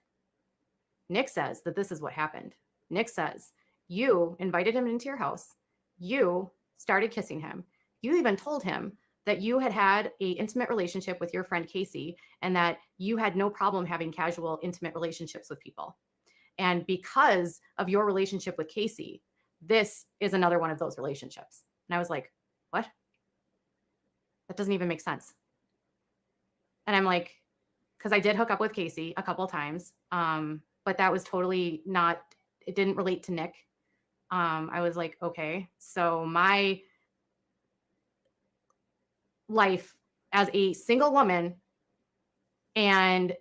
says that this is what happened. Nick says, you invited him into your house. You started kissing him. You even told him that you had an intimate relationship with your friend Casey and that you had no problem having casual, intimate relationships with people. And because of your relationship with Casey, this is another one of those relationships. And I was like, what? That doesn't even make sense. And I'm like, because I did hook up with Casey a couple of times. But that was totally not, it didn't relate to Nick. I was like, okay, so my life as a single woman and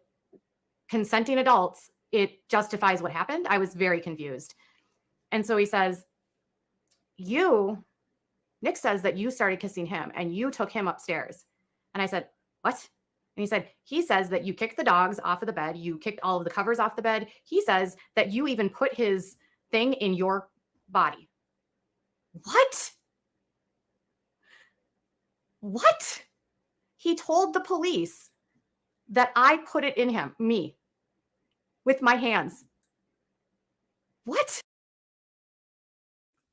consenting adults, it justifies what happened. I was very confused. And so he says, Nick says that you started kissing him and you took him upstairs. And I said, what? And he said, he says that you kicked the dogs off of the bed. You kicked all of the covers off the bed. He says that you even put his thing in your body. What? What? He told the police that I put it in him, me, with my hands. What?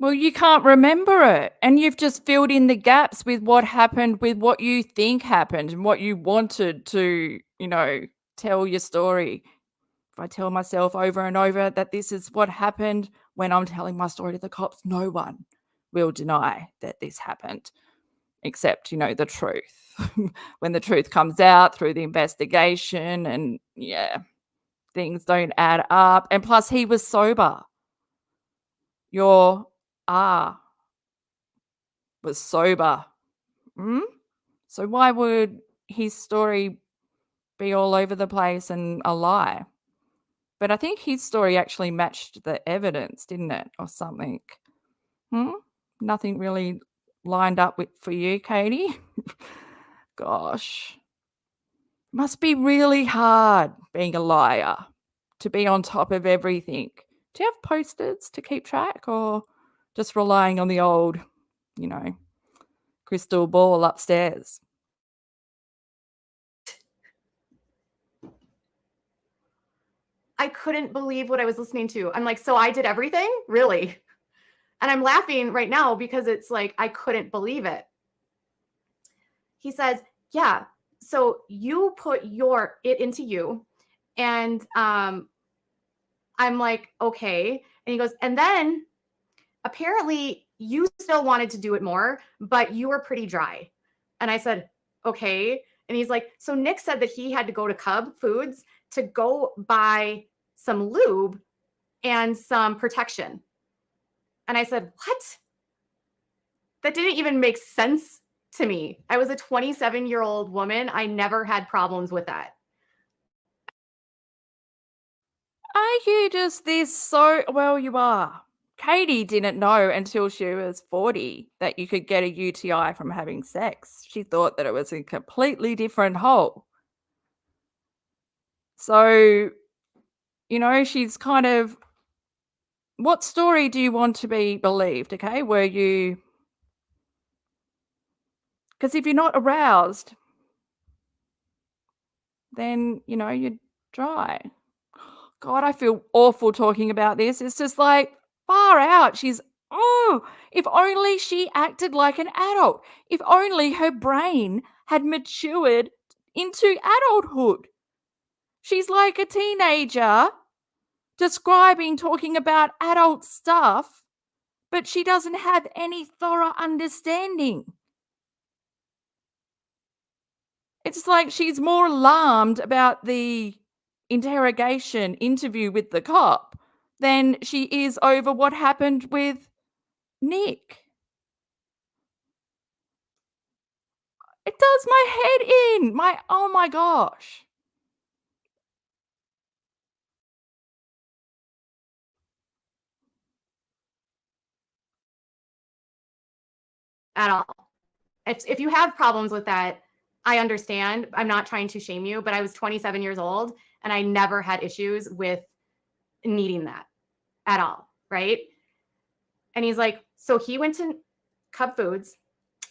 Well, you can't remember it, and you've just filled in the gaps with what happened, with what you think happened and what you wanted to, tell your story. If I tell myself over and over that this is what happened, when I'm telling my story to the cops, no one will deny that this happened, except, the truth. When the truth comes out through the investigation and, things don't add up. And plus, he was sober. Your was sober. So why would his story be all over the place and a lie? But I think his story actually matched the evidence, didn't it? Or something. Nothing really lined up for you, Katie? Gosh. Must be really hard being a liar, to be on top of everything. Do you have posters to keep track, or just relying on the old, crystal ball upstairs? I couldn't believe what I was listening to. I'm like, so I did everything? Really? And I'm laughing right now because it's like, I couldn't believe it. He says, yeah, so you put it into you. And I'm like, okay. And he goes, and then apparently you still wanted to do it more, but you were pretty dry. And I said, okay. And he's like, so Nick said that he had to go to Cub Foods to go buy some lube and some protection. And I said, what? That didn't even make sense to me. I was a 27-year-old woman. I never had problems with that. Are you just well, you are. Katie didn't know until she was 40 that you could get a UTI from having sex. She thought that it was a completely different hole. So, she's kind of what story do you want to be believed? Okay, were you? Because if you're not aroused, then you're dry. God, I feel awful talking about this. It's just like far out. If only she acted like an adult. If only her brain had matured into adulthood. She's like a teenager talking about adult stuff, but she doesn't have any thorough understanding. It's like she's more alarmed about the interrogation interview with the cop than she is over what happened with Nick. It does my head in. Oh my gosh. At all. If you have problems with that, I understand. I'm not trying to shame you, but I was 27 years old and I never had issues with needing that at all. Right. And he's like, so he went to Cub Foods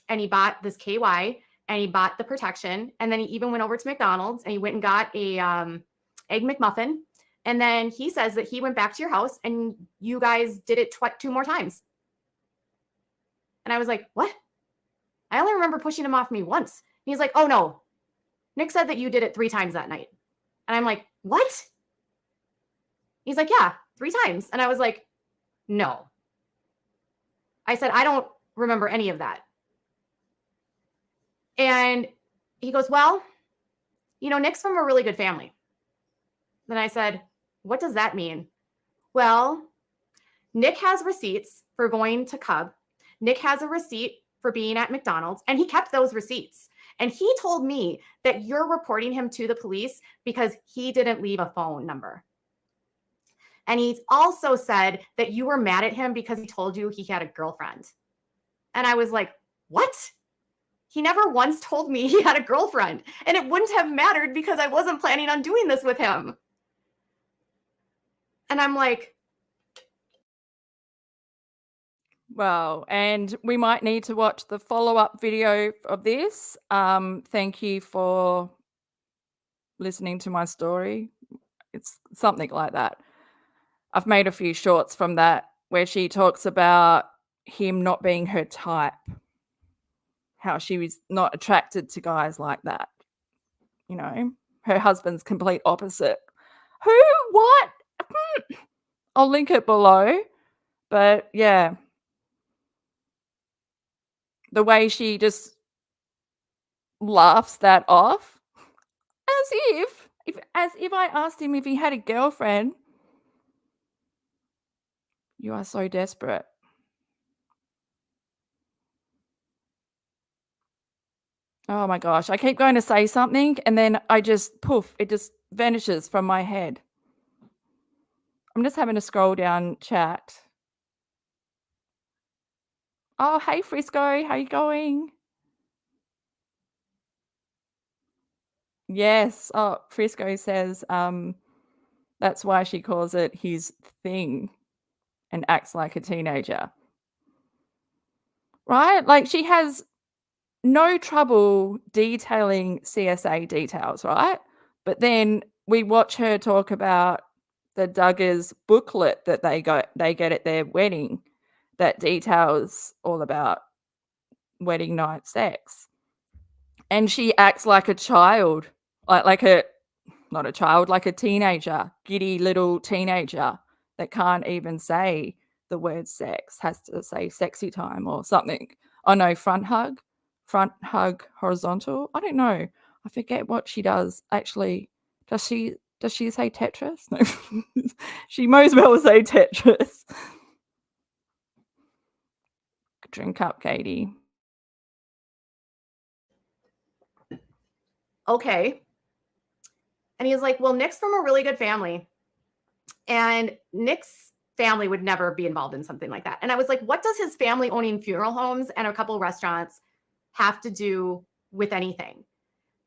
and he bought this KY and he bought the protection. And then he even went over to McDonald's and he went and got a egg McMuffin. And then he says that he went back to your house and you guys did it 2 more times. And I was like, what? I only remember pushing him off me once. And he's like, oh no, Nick said that you did it 3 times that night. And I'm like, what? He's like, yeah, 3 times. And I was like, no. I said, I don't remember any of that. And he goes, well, Nick's from a really good family. Then I said, what does that mean? Well, Nick has receipts for going to Cub. Nick has a receipt for being at McDonald's, and he kept those receipts. And he told me that you're reporting him to the police because he didn't leave a phone number. And he's also said that you were mad at him because he told you he had a girlfriend. And I was like, what? He never once told me he had a girlfriend, and it wouldn't have mattered because I wasn't planning on doing this with him. And I'm like, Wow, and we might need to watch the follow-up video of this. Thank you for listening to my story. It's something like that. I've made a few shorts from that where she talks about him not being her type, how she was not attracted to guys like that. Her husband's complete opposite. Who? What? I'll link it below. But yeah, the way she just laughs that off, as if I asked him if he had a girlfriend. You are so desperate. Oh my gosh, I keep going to say something and then it just vanishes from my head. I'm just having to scroll down chat. Oh, hey Frisco, how you going? Yes. Oh, Frisco says that's why she calls it his thing and acts like a teenager. Right? Like she has no trouble detailing CSA details, right? But then we watch her talk about the Duggars booklet that they get at their wedding that details all about wedding night sex. And she acts like a child, like a teenager, giddy little teenager that can't even say the word sex, has to say sexy time or something. Oh no, front hug horizontal. I don't know. I forget what she does. Actually, does she say Tetris? No. She might as well say Tetris. Drink up, Katie. okay. And he's like, well, Nick's from a really good family. And Nick's family would never be involved in something like that. And I was like, what does his family owning funeral homes and a couple restaurants have to do with anything?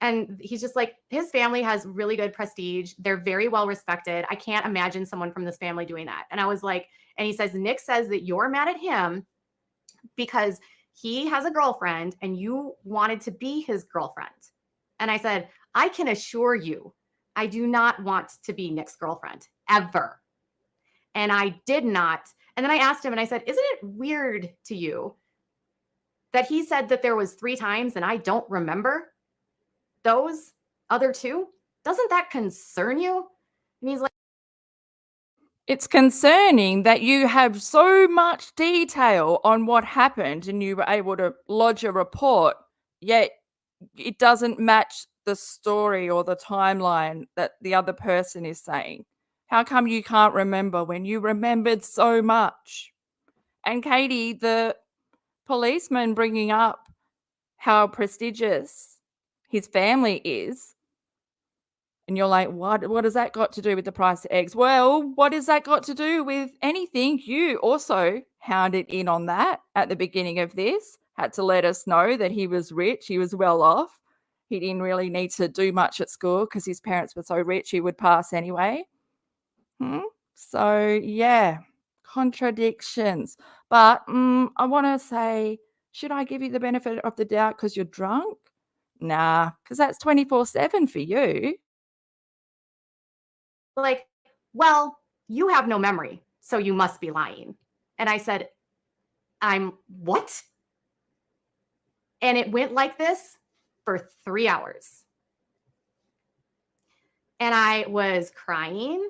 And he's just like, his family has really good prestige. They're very well respected. I can't imagine someone from this family doing that. And I was like, and he says, Nick says that you're mad at him because he has a girlfriend and you wanted to be his girlfriend. And I said, I can assure you, I do not want to be Nick's girlfriend ever. And I did not. And then I asked him and I said, isn't it weird to you that he said that there was 3 times and I don't remember those other 2? Doesn't that concern you? And he's like, It's concerning that you have so much detail on what happened and you were able to lodge a report, yet it doesn't match the story or the timeline that the other person is saying. How come you can't remember when you remembered so much? And Katie, the policeman bringing up how prestigious his family is, and you're like, what has that got to do with the price of eggs? Well, what has that got to do with anything? You also hounded in on that at the beginning of this, had to let us know that he was rich, he was well off. He didn't really need to do much at school because his parents were so rich he would pass anyway. So, yeah, contradictions. But I want to say, should I give you the benefit of the doubt because you're drunk? Nah, because that's 24/7 for you. well, you have no memory, so you must be lying. And I said, I'm what? And it went like this for 3 hours. And I was crying,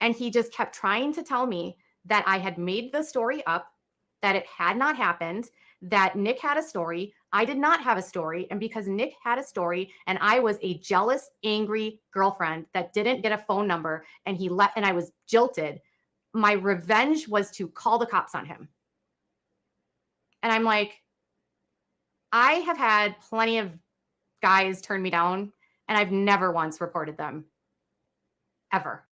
and he just kept trying to tell me that I had made the story up, that it had not happened, that Nick had a story. I did not have a story. And because Nick had a story and I was a jealous, angry girlfriend that didn't get a phone number and and I was jilted, my revenge was to call the cops on him. And I'm like, I have had plenty of guys turn me down and I've never once reported them. Ever.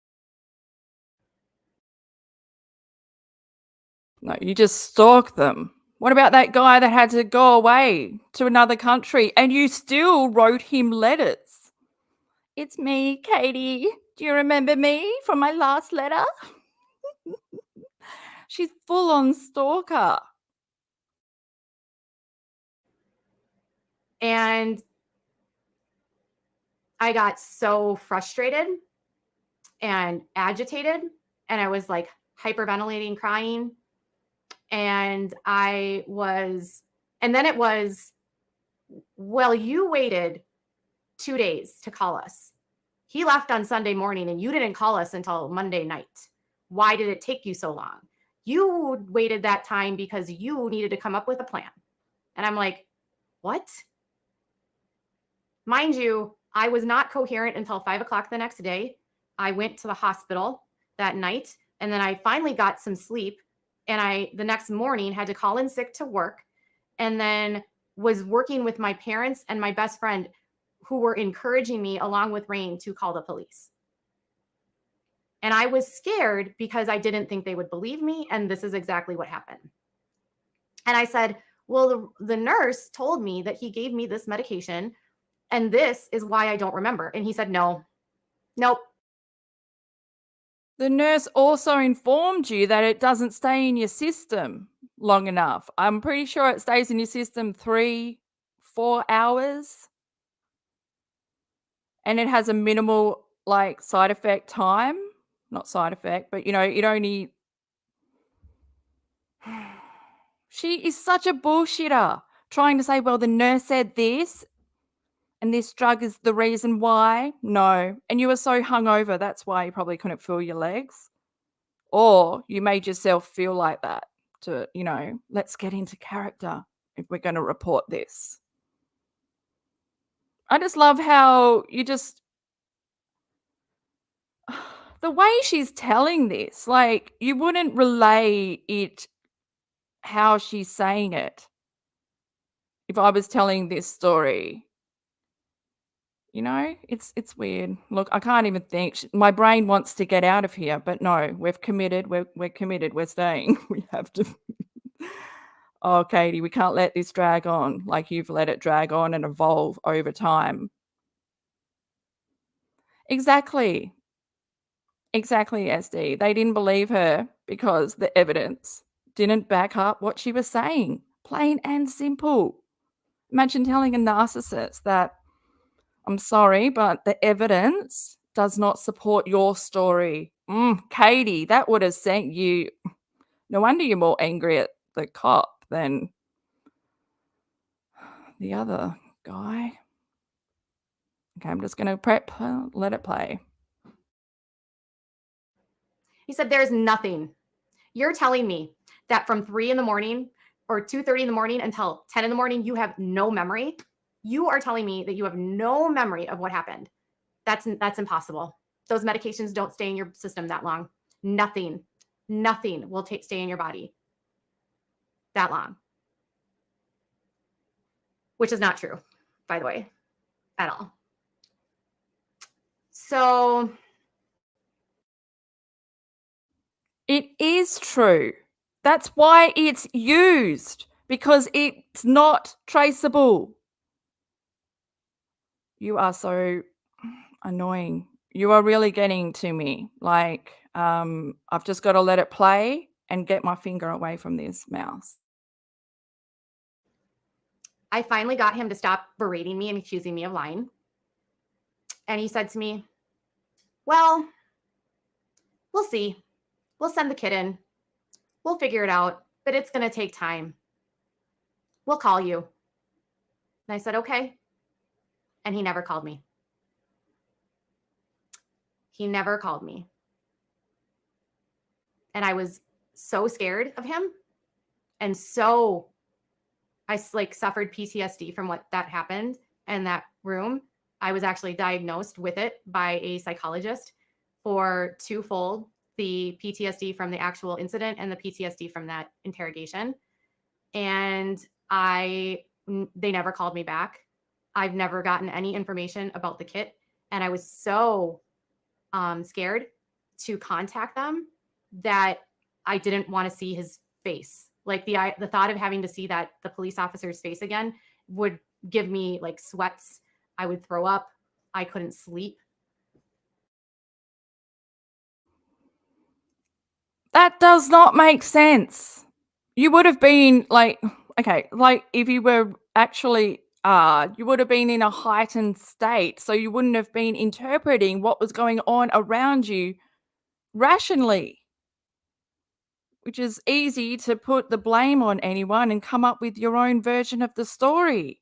No, you just stalk them. What about that guy that had to go away to another country and you still wrote him letters? It's me, Katie. Do you remember me from my last letter? She's full on stalker. And I got so frustrated and agitated, and I was like hyperventilating, crying. And then it was, well, you waited 2 days to call us. He left on Sunday morning and you didn't call us until Monday night. Why did it take you so long? You waited that time because you needed to come up with a plan. And I'm like, what? Mind you, I was not coherent until 5 o'clock the next day. I went to the hospital that night, and then I finally got some sleep. And the next morning, had to call in sick to work, and then was working with my parents and my best friend, who were encouraging me, along with RAINN, to call the police. And I was scared because I didn't think they would believe me. And this is exactly what happened. And I said, well, the nurse told me that he gave me this medication, and this is why I don't remember. And he said, nope. The nurse also informed you that it doesn't stay in your system long enough. I'm pretty sure it stays in your system 3-4 hours. And it has a minimal side effect time. Not side effect, but it only. She is such a bullshitter, trying to say, well, the nurse said this and this drug is the reason why. No. And you were so hungover, that's why you probably couldn't feel your legs. Or you made yourself feel like that to, let's get into character if we're going to report this. I just love how the way she's telling this, you wouldn't relay it how she's saying it if I was telling this story. It's weird. Look, I can't even think. My brain wants to get out of here, but no, we've committed. We're committed. We're staying. We have to. Oh, Katie, we can't let this drag on like you've let it drag on and evolve over time. Exactly. Exactly, SD. They didn't believe her because the evidence didn't back up what she was saying. Plain and simple. Imagine telling a narcissist that, I'm sorry, but the evidence does not support your story. Katie, that would have sent you. No wonder you're more angry at the cop than the other guy. Okay, I'm just going to let it play. He said, there's nothing. You're telling me that from 3 in the morning or 2:30 in the morning until 10 in the morning, you have no memory? You are telling me that you have no memory of what happened. That's impossible. Those medications don't stay in your system that long. Nothing will stay in your body that long. Which is not true, by the way, at all. So it is true. That's why it's used, because it's not traceable. You are so annoying. You are really getting to me. Like, I've just got to let it play and get my finger away from this mouse. I finally got him to stop berating me and accusing me of lying. And he said to me, well, we'll see. We'll send the kid in. We'll figure it out, but it's going to take time. We'll call you. And I said, okay. And he never called me. He never called me. And I was so scared of him. And so I suffered PTSD from what that happened in that room. I was actually diagnosed with it by a psychologist for twofold, the PTSD from the actual incident and the PTSD from that interrogation. And they never called me back. I've never gotten any information about the kit. And I was so scared to contact them that I didn't want to see his face. Like the thought of having to see the police officer's face again would give me like sweats. I would throw up. I couldn't sleep. That does not make sense. You would have been like, okay, like if you were actually, you would have been in a heightened state. So you wouldn't have been interpreting what was going on around you rationally, which is easy to put the blame on anyone and come up with your own version of the story.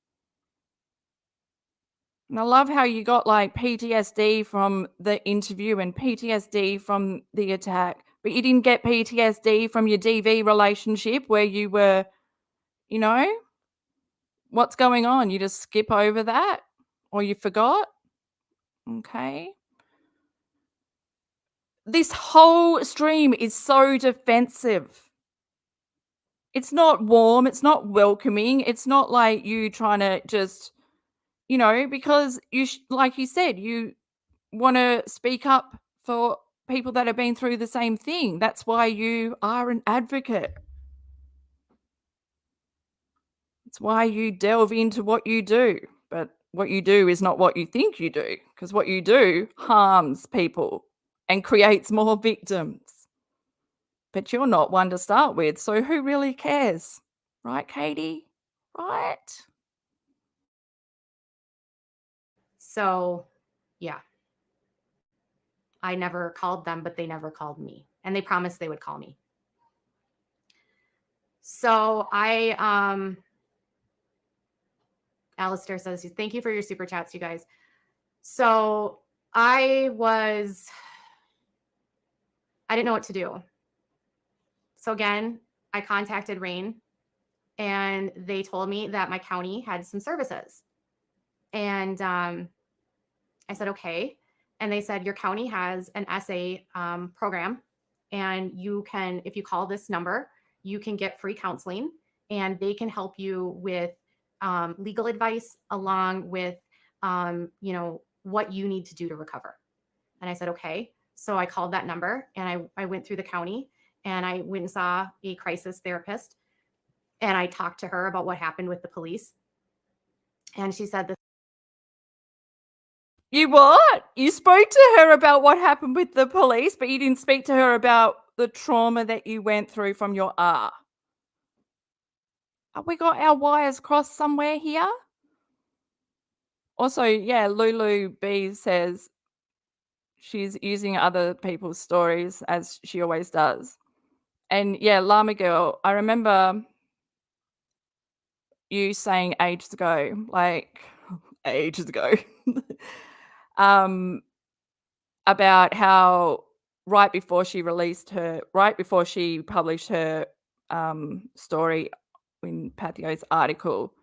And I love how you got like PTSD from the interview and PTSD from the attack, but you didn't get PTSD from your DV relationship where you were, you know, what's going on? You just skip over that or you forgot? Okay. This whole stream is so defensive. It's not warm, it's not welcoming, it's not like you trying to just, because like you said, you want to speak up for people that have been through the same thing. That's why you are an advocate. It's why you delve into what you do. But what you do is not what you think you do, because what you do harms people and creates more victims. But you're not one to start with, so who really cares? Right, Katie? Right? So, yeah. I never called them, but they never called me. And they promised they would call me. So Alistair says, thank you for your super chats, you guys. So I didn't know what to do. So again, I contacted RAINN and they told me that my county had some services. And I said, okay. And they said, your county has an SA program. And you can, if you call this number, you can get free counseling and they can help you with legal advice along with, what you need to do to recover. And I said, okay. So I called that number and I went through the county and I went and saw a crisis therapist and I talked to her about what happened with the police. And she said that You what? You spoke to her about what happened with the police, but you didn't speak to her about the trauma that you went through from your R. Have we got our wires crossed somewhere here? Also, yeah, Lulu B says she's using other people's stories as she always does. And yeah, Llama Girl, I remember you saying ages ago, like ages ago, um, about how right before she published her story in Pathio's article,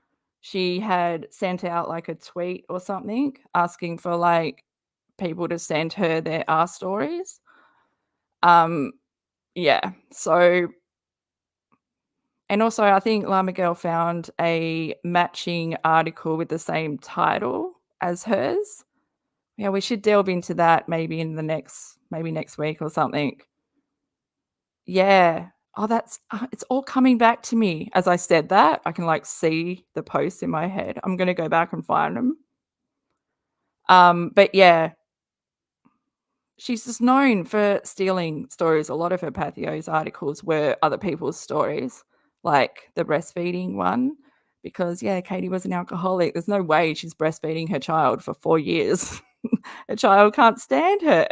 she had sent out like a tweet or something asking for like people to send her their R stories. Yeah. So, and also I think Llama Girl found a matching article with the same title as hers. Yeah, we should delve into that maybe next week or something. Yeah. Oh, that's it's all coming back to me as I said that. I can like see the posts in my head. I'm gonna go back and find them. But yeah, she's just known for stealing stories. A lot of her Pathio's articles were other people's stories, like the breastfeeding one, because yeah, Katie was an alcoholic. There's no way she's breastfeeding her child for 4 years. Her child can't stand her.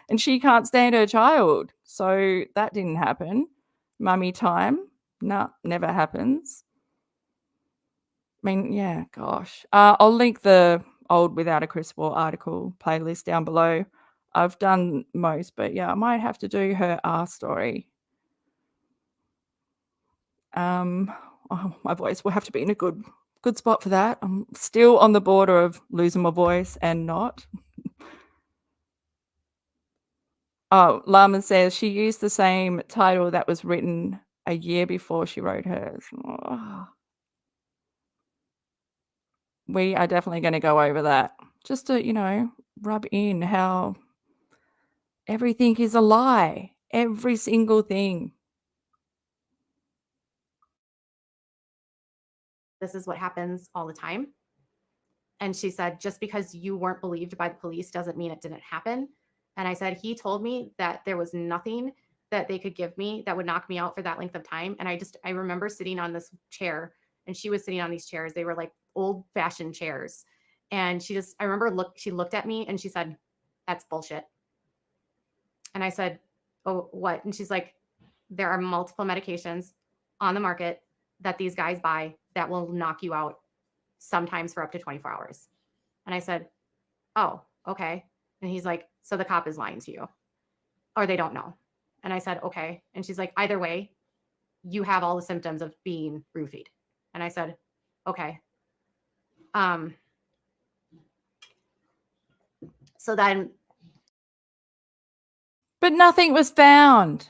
And she can't stand her child. So that didn't happen. Mummy time, no, never happens. I mean, yeah, gosh. I'll link the old Without a Crucible article playlist down below. I've done most, but yeah, I might have to do her R story. My voice will have to be in a good spot for that. I'm still on the border of losing my voice and not. Oh, Lama says she used the same title that was written a year before she wrote hers. Oh. We are definitely gonna go over that just to, rub in how everything is a lie. Every single thing. This is what happens all the time. And she said, just because you weren't believed by the police doesn't mean it didn't happen. And I said, he told me that there was nothing that they could give me that would knock me out for that length of time. And I remember sitting on this chair and she was sitting on these chairs. They were like old fashioned chairs. And I remember she looked at me and she said, that's bullshit. And I said, oh, what? And she's like, there are multiple medications on the market that these guys buy that will knock you out sometimes for up to 24 hours. And I said, oh, okay. And he's like, so the cop is lying to you or they don't know. And I said, okay. And she's like, either way, you have all the symptoms of being roofied. And I said, okay. So then. But nothing was found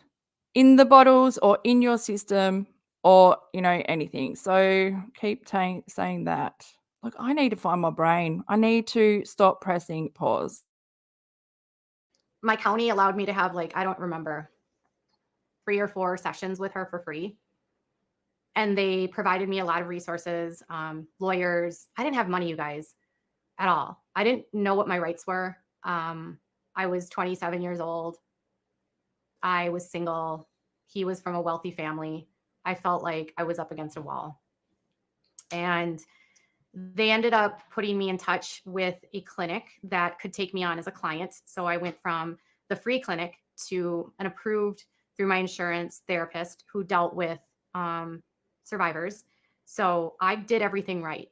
in the bottles or in your system or, anything. So keep saying that. Look, I need to find my brain. I need to stop pressing pause. My county allowed me to have I don't remember, 3 or 4 sessions with her for free. And they provided me a lot of resources, lawyers. I didn't have money, you guys, at all. I didn't know what my rights were. I was 27 years old. I was single. He was from a wealthy family. I felt like I was up against a wall. And they ended up putting me in touch with a clinic that could take me on as a client. So I went from the free clinic to an approved through my insurance therapist who dealt with survivors. So I did everything right.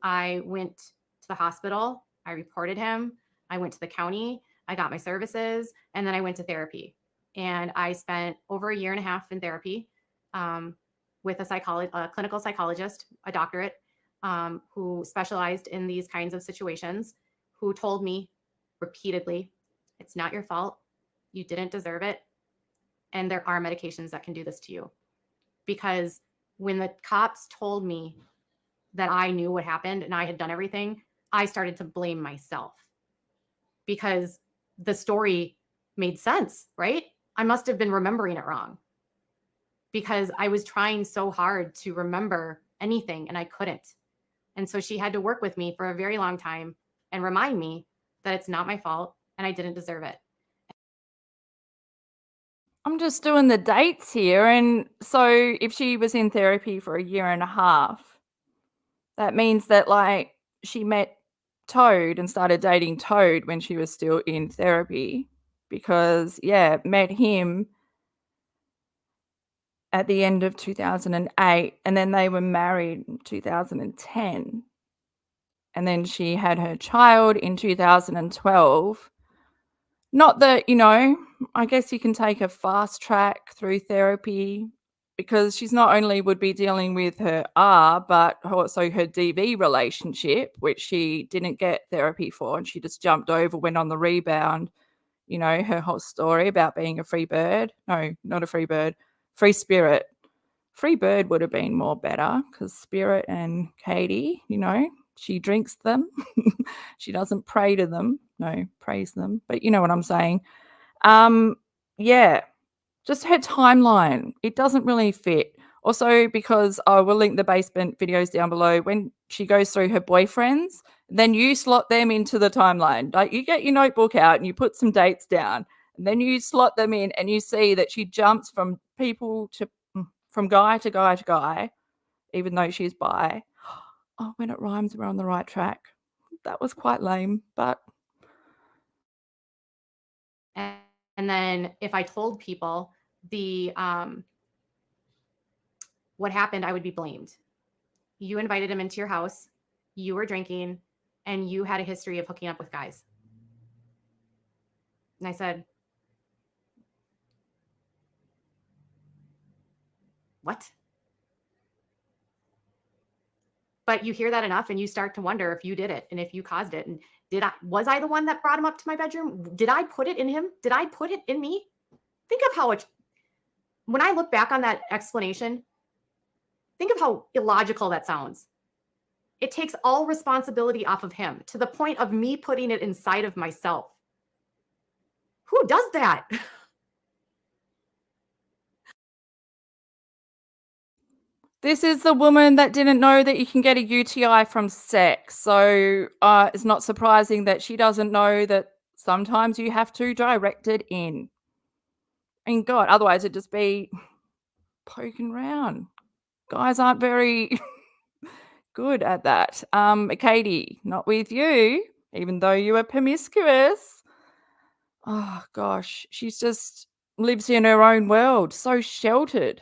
I went to the hospital. I reported him. I went to the county. I got my services. And then I went to therapy. And I spent over 1.5 years in therapy with a clinical psychologist, a doctorate, who specialized in these kinds of situations, who told me repeatedly, it's not your fault. You didn't deserve it. And there are medications that can do this to you. Because when the cops told me that I knew what happened and I had done everything, I started to blame myself because the story made sense, right? I must have been remembering it wrong because I was trying so hard to remember anything and I couldn't. And so she had to work with me for a very long time and remind me that it's not my fault and I didn't deserve it. I'm just doing the dates here, and so if she was in therapy for a year and a half, that means that, like, she met Toad and started dating Toad when she was still in therapy because, yeah, met him at the end of 2008, and then they were married in 2010, and then she had her child in 2012. Not that, I guess you can take a fast track through therapy because she's not only would be dealing with her R, but also her DV relationship, which she didn't get therapy for, and she just jumped over, went on the rebound, her whole story about being a free bird. No, not a free bird, free spirit. Free bird would have been more better because Spirit and Katie, she drinks them. She doesn't pray to them. No, praise them. But you know what I'm saying. Yeah, just her timeline. It doesn't really fit. Also, because I will link the basement videos down below. When she goes through her boyfriends, then you slot them into the timeline. Like, you get your notebook out and you put some dates down, and then you slot them in, and you see that she jumps from guy to guy to guy, even though she's bi. Oh, when it rhymes, we're on the right track. That was quite lame, but And then if I told people the what happened, I would be blamed. You invited him into your house, you were drinking, and you had a history of hooking up with guys. And I said, what? But you hear that enough and you start to wonder if you did it and if you caused it. And was I the one that brought him up to my bedroom? Did I put it in him? Did I put it in me? Think of how when I look back on that explanation, think of how illogical that sounds. It takes all responsibility off of him to the point of me putting it inside of myself. Who does that? this is the woman that didn't know that you can get a UTI from sex. So it's not surprising that she doesn't know that sometimes you have to direct it in. And God, otherwise it'd just be poking around. Guys aren't very good at that. Katie, not with you, even though you are promiscuous. Oh gosh, she's just lives in her own world, so sheltered.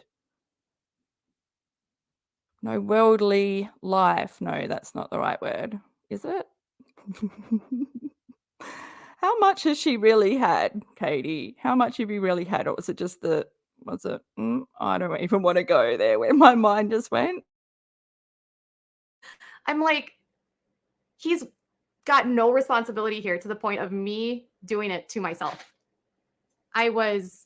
No worldly life. No, that's not the right word, is it? How much has she really had, Katie? How much have you really had? Or was it just I don't even want to go there where my mind just went. I'm like, he's got no responsibility here to the point of me doing it to myself. Anyways,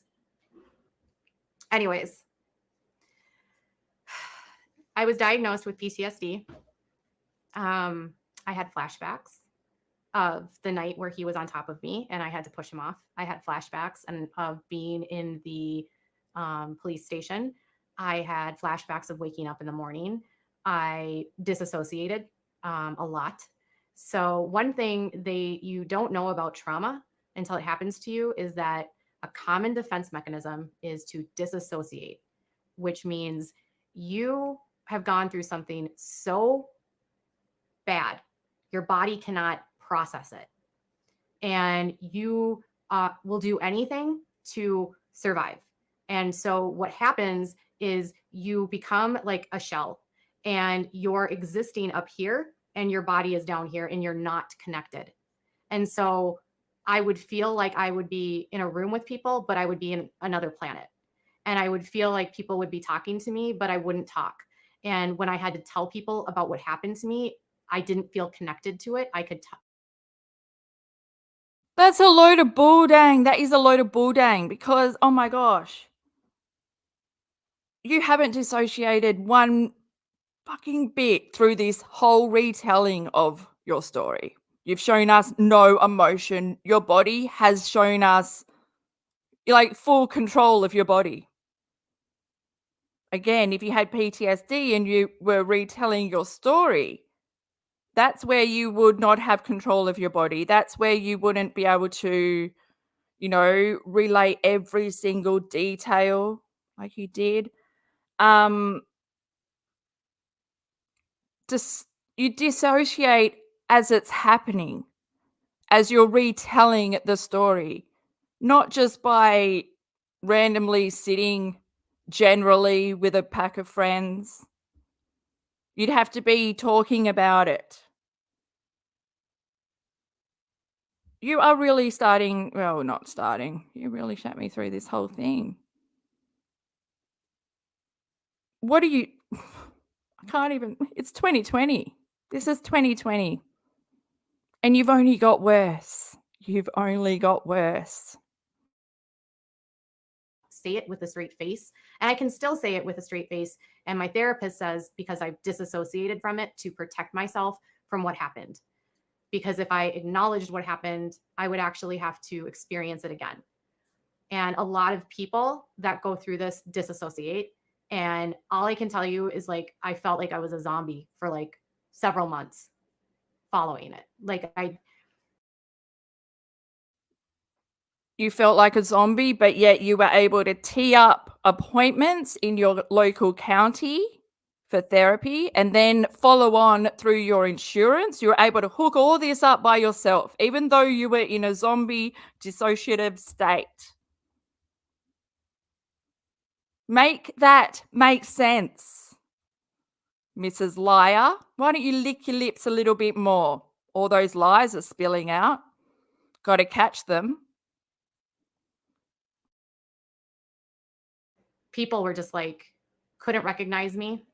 I was diagnosed with PTSD. I had flashbacks of the night where he was on top of me and I had to push him off. I had flashbacks of being in the police station. I had flashbacks of waking up in the morning. I disassociated a lot. So one thing you don't know about trauma until it happens to you is that a common defense mechanism is to disassociate, which means you have gone through something so bad, your body cannot process it. And you will do anything to survive. And so what happens is you become like a shell and you're existing up here and your body is down here and you're not connected. And so I would feel like I would be in a room with people, but I would be in another planet. And I would feel like people would be talking to me, but I wouldn't talk. And when I had to tell people about what happened to me, I didn't feel connected to it. I could That's a load of bull dang. That is a load of bull dang because, oh my gosh, you haven't dissociated one fucking bit through this whole retelling of your story. You've shown us no emotion. Your body has shown us like full control of your body. Again, if you had PTSD and you were retelling your story, That's where you would not have control of your body. That's where you wouldn't be able to, relay every single detail like you did. Um, you dissociate as it's happening, as you're retelling the story, not just by randomly sitting generally with a pack of friends. You'd have to be talking about it. You are really starting, well, not starting. You really shat me through this whole thing. What are you I can't even, it's 2020. This is 2020. And you've only got worse. You've only got worse. Say it with a straight face. And I can still say it with a straight face. And my therapist says, because I've disassociated from it to protect myself from what happened. Because if I acknowledged what happened, I would actually have to experience it again. And a lot of people that go through this disassociate. And all I can tell you is like, I felt like I was a zombie for like several months following it. Like You felt like a zombie, but yet you were able to tee up appointments in your local county for therapy and then follow on through your insurance. You were able to hook all this up by yourself, even though you were in a zombie dissociative state. Make that make sense, Mrs. Liar. Why don't you lick your lips a little bit more? All those lies are spilling out. Got to catch them. people were just like, couldn't recognize me.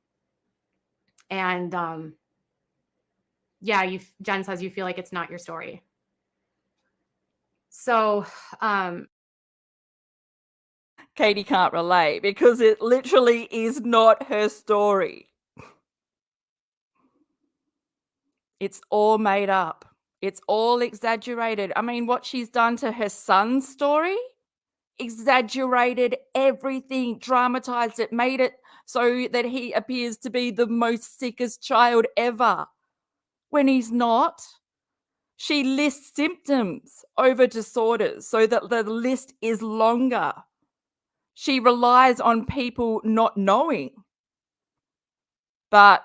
And yeah, Jen says you feel like it's not your story. So Katie can't relate because it literally is not her story. It's all made up. It's all exaggerated. I mean, what she's done to her son's story, exaggerated everything, dramatized it, made it so that he appears to be the most sickest child ever when he's not. She lists symptoms over disorders so that the list is longer. She relies on people not knowing. But,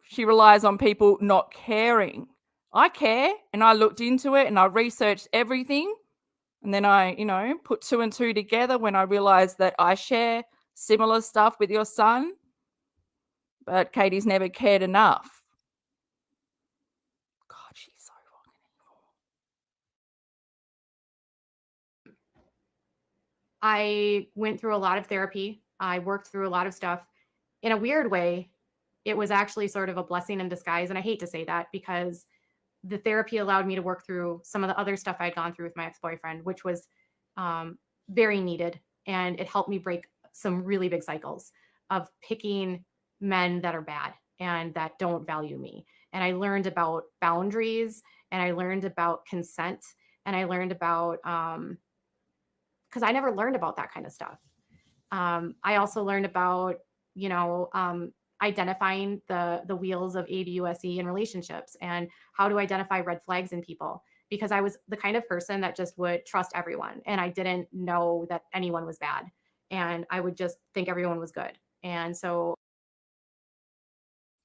she relies on people not caring. I care, and I looked into it and I researched everything. And then I, put two and two together when I realized that I share similar stuff with your son. But Katie's never cared enough. God, she's so fucking evil. I went through a lot of therapy. I worked through a lot of stuff. In a weird way, it was actually sort of a blessing in disguise. And I hate to say that because the therapy allowed me to work through some of the other stuff I'd gone through with my ex-boyfriend, which was very needed. And it helped me break some really big cycles of picking men that are bad and that don't value me. And I learned about boundaries and I learned about consent and I learned about, because I never learned about that kind of stuff. I also learned about, identifying the wheels of ABUSE in relationships and how to identify red flags in people, because I was the kind of person that just would trust everyone and I didn't know that anyone was bad and I would just think everyone was good. And so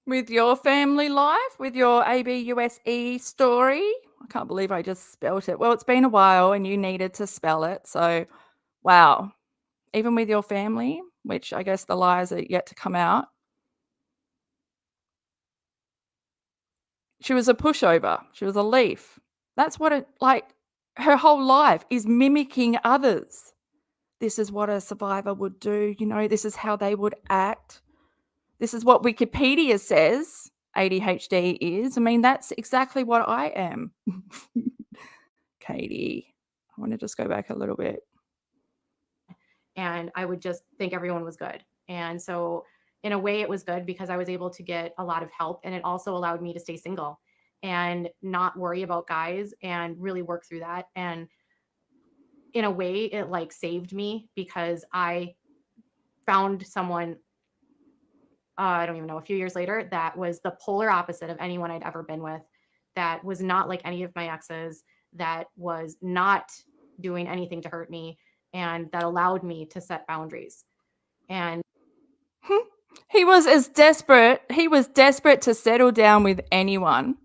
With your family life, with your ABUSE story, I can't believe I just spelt it. Well, it's been a while and you needed to spell it. So, wow. Even with your family, which I guess the lies are yet to come out. She was a pushover. She was a leaf. That's what her whole life is mimicking others. This is what a survivor would do. This is how they would act. This is what Wikipedia says ADHD is. I mean, that's exactly what I am. Katie, I want to just go back a little bit. And I would just think everyone was good. And so in a way it was good because I was able to get a lot of help and it also allowed me to stay single and not worry about guys and really work through that. And in a way it like saved me because I found someone I don't even know, a few years later, that was the polar opposite of anyone I'd ever been with, that was not like any of my exes, that was not doing anything to hurt me, and that allowed me to set boundaries. And He was desperate to settle down with anyone,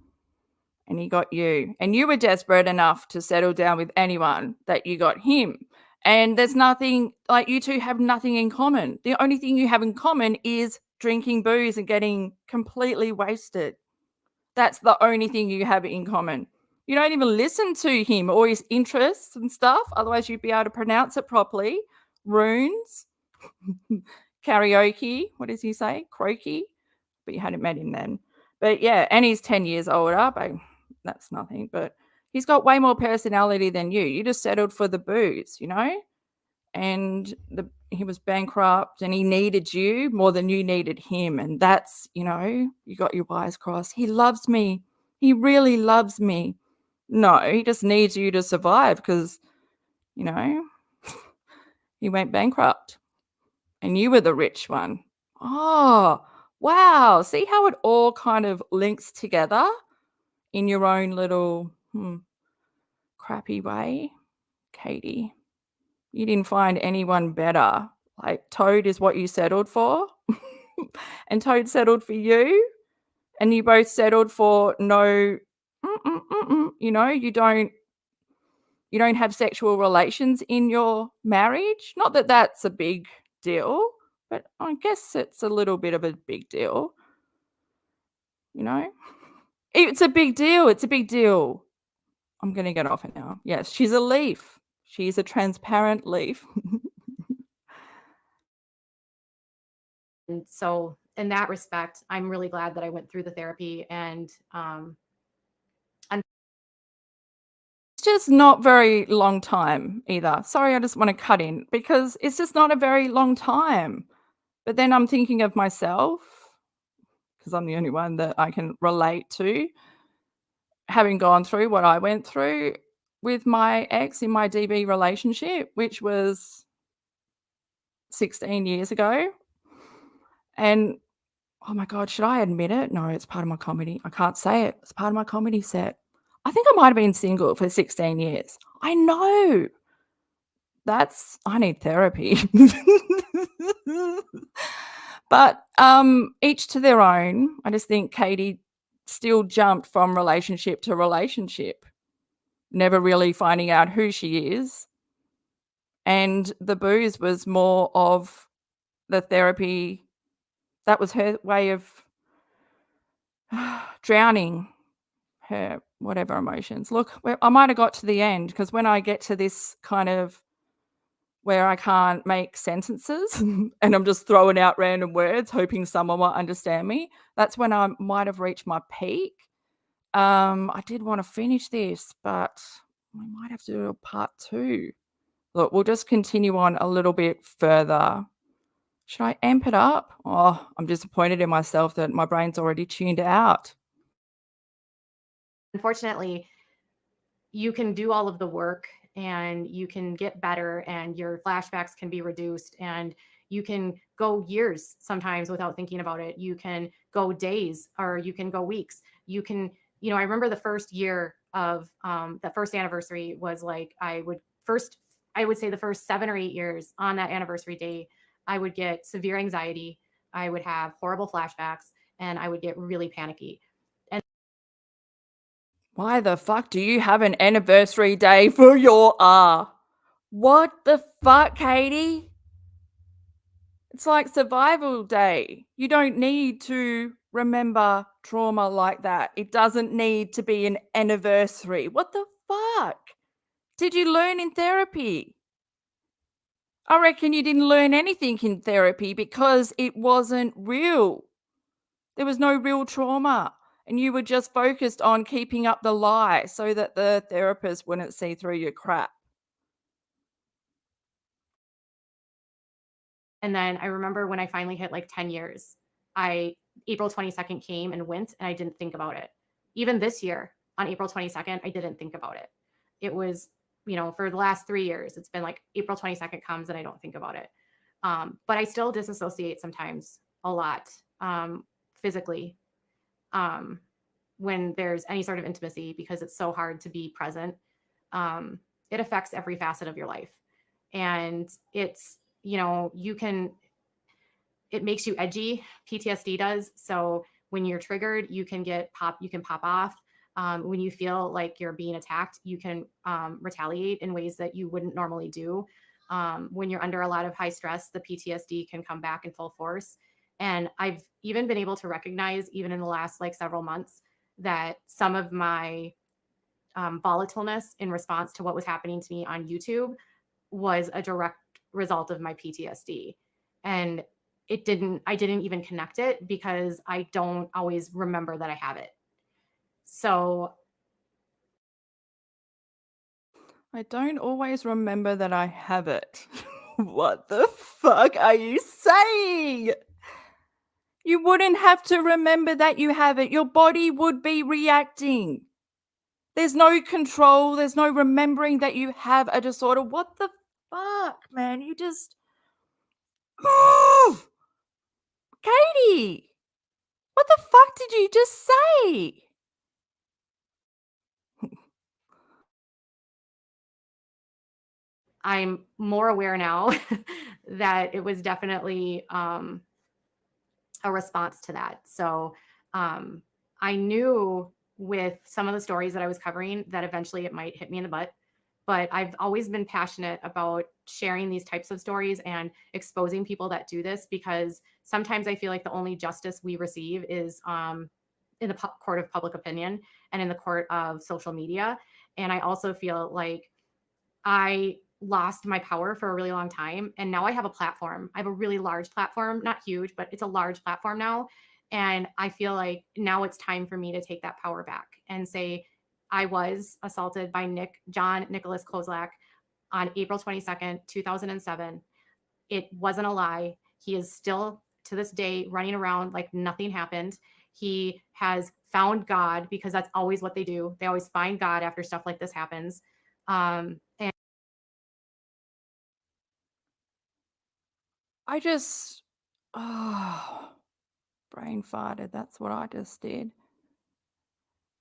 and he got you. And you were desperate enough to settle down with anyone that you got him. And there's nothing, like, you two have nothing in common. The only thing you have in common is drinking booze and getting completely wasted. That's the only thing you have in common. You don't even listen to him or his interests and stuff. Otherwise, you'd be able to pronounce it properly. Runes, karaoke. What does he say? Croaky. But you hadn't met him then. But yeah, and he's 10 years older, but that's nothing. But he's got way more personality than you. You just settled for the booze, you know? And he was bankrupt and he needed you more than you needed him. And that's, you know, you got your wires crossed. He loves me. He really loves me. No, he just needs you to survive because, you know, he went bankrupt and you were the rich one. Oh, wow. See how it all kind of links together in your own little crappy way? Katie, you didn't find anyone better. Like, Toad is what you settled for, and Toad settled for you, and you both settled for no, you know, you don't have sexual relations in your marriage. Not that that's a big deal, but I guess it's a little bit of a big deal, you know? It's a big deal. It's a big deal. I'm going to get off it now. Yes, she's a leaf. She's a transparent leaf. so, in that respect, I'm really glad that I went through the therapy. And It's just not very long time either. Sorry, I just want to cut in because it's just not a very long time. But then I'm thinking of myself because I'm the only one that I can relate to, having gone through what I went through with my ex in my DB relationship, which was 16 years ago. And oh my God, should I admit it? No, it's part of my comedy. I can't say it. It's part of my comedy set. I think I might have been single for 16 years. I know. I need therapy. But each to their own. I just think Katie still jumped from relationship to relationship, never really finding out who she is. And the booze was more of the therapy. That was her way of drowning her whatever emotions. Look, I might have got to the end because when I get to this kind of where I can't make sentences and I'm just throwing out random words, hoping someone will understand me, that's when I might have reached my peak. I did want to finish this, but we might have to do a part 2. Look, we'll just continue on a little bit further. Should I amp it up? Oh, I'm disappointed in myself that my brain's already tuned out. unfortunately, you can do all of the work and you can get better and your flashbacks can be reduced and you can go years sometimes without thinking about it. You can go days or you can go weeks. You can, you know, I remember the first year of the first anniversary was like, I would say the first 7 or 8 years on that anniversary day, I would get severe anxiety. I would have horrible flashbacks and I would get really panicky. Why the fuck do you have an anniversary day for your What the fuck, Katie? It's like survival day. You don't need to remember trauma like that. It doesn't need to be an anniversary. What the fuck did you learn in therapy? I reckon you didn't learn anything in therapy because it wasn't real. There was no real trauma. And you were just focused on keeping up the lie so that the therapist wouldn't see through your crap. And then I remember when I finally hit like 10 years, April 22nd came and went and I didn't think about it. Even this year on April 22nd, I didn't think about it. It was, you know, for the last 3 years, it's been like April 22nd comes and I don't think about it. But I still disassociate sometimes a lot. physically when there's any sort of intimacy, because it's so hard to be present. It affects every facet of your life. And it's, it makes you edgy. PTSD does. So when you're triggered, you can pop off. When you feel like you're being attacked, you can retaliate in ways that you wouldn't normally do. When you're under a lot of high stress, the PTSD can come back in full force. And I've even been able to recognize, even in the last like several months, that some of my volatileness in response to what was happening to me on YouTube was a direct result of my PTSD. And I didn't even connect it because I don't always remember that I have it. So I don't always remember that I have it. What the fuck are you saying? You wouldn't have to remember that you have it. Your body would be reacting. There's no control. There's no remembering that you have a disorder. What the fuck, man? You just. Katie, what the fuck did you just say? I'm more aware now that it was definitely a response to that. So I knew with some of the stories that I was covering that eventually it might hit me in the butt. But I've always been passionate about sharing these types of stories and exposing people that do this, because sometimes I feel like the only justice we receive is in the court of public opinion and in the court of social media. And I also feel like I lost my power for a really long time. And now I have a platform. I have a really large platform, not huge, but it's a large platform now. And I feel like now it's time for me to take that power back and say, I was assaulted by John Nicholas Kozlak on April 22nd, 2007. It wasn't a lie. He is still to this day running around like nothing happened. He has found God, because that's always what they do. They always find God after stuff like this happens. And I just. Oh, brain farted. That's what I just did.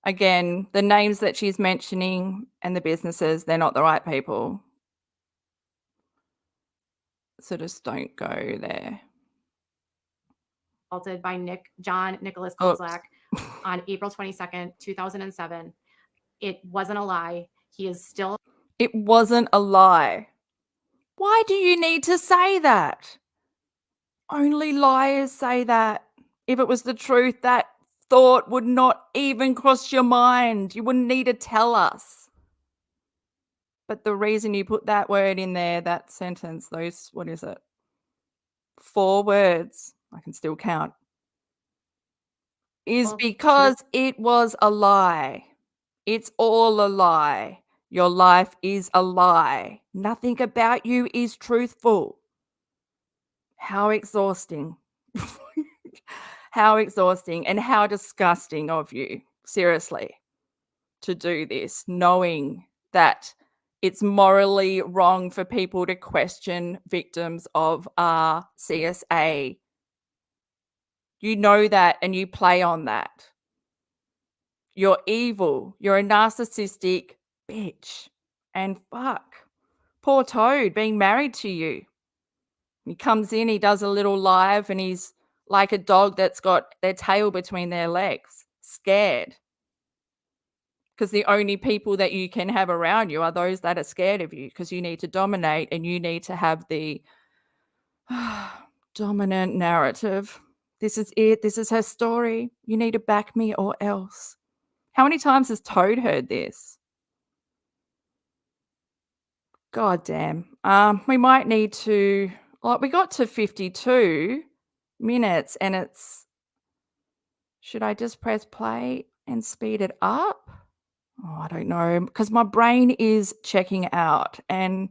Again, the names that she's mentioning and the businesses, they're not the right people. So just don't go there. assaulted by John Nicholas Oops. Kozlak on April 22nd, 2007. It wasn't a lie. He is still. It wasn't a lie. Why do you need to say that? Only liars say that. If it was the truth, that thought would not even cross your mind. You wouldn't need to tell us. But the reason you put that word in there, that sentence, those, what is it? 4 words, I can still count, is because it was a lie. It's all a lie. Your life is a lie. Nothing about you is truthful. How exhausting. How exhausting and how disgusting of you, seriously, to do this, knowing that it's morally wrong for people to question victims of CSA. You know that and you play on that. You're evil. You're a narcissistic bitch. And fuck, poor Toad being married to you. He comes in, he does a little live, and he's like a dog that's got their tail between their legs, scared. Because the only people that you can have around you are those that are scared of you, because you need to dominate and you need to have the dominant narrative. This is it. This is her story. You need to back me or else. How many times has Toad heard this? God damn. We might need to, like, we got to 52 minutes and it's, should I just press play and speed it up? Oh, I don't know, because my brain is checking out and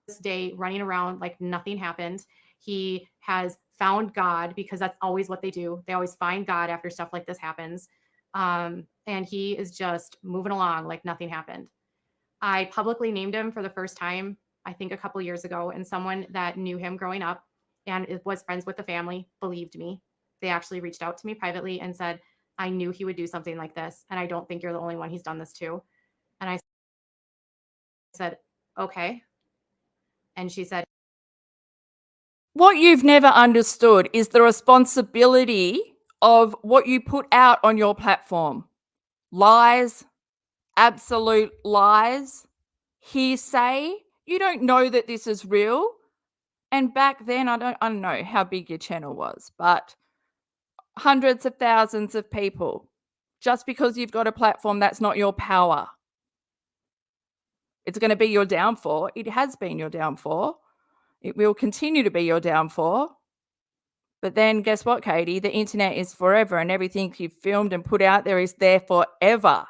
this day running around like nothing happened. He has found God, because that's always what they do. They always find God after stuff like this happens. And he is just moving along like nothing happened. I publicly named him for the first time, I think a couple years ago, and someone that knew him growing up and it was friends with the family, believed me. They actually reached out to me privately and said, I knew he would do something like this, and I don't think you're the only one he's done this to. And I said, okay. And she said, What you've never understood is the responsibility of what you put out on your platform. Lies, absolute lies, hearsay. You don't know that this is real. And back then, I don't know how big your channel was, but hundreds of thousands of people. Just because you've got a platform, that's not your power. It's going to be your downfall. It has been your downfall. It will continue to be your downfall. But then guess what, Katie? The internet is forever, and everything you've filmed and put out there is there forever.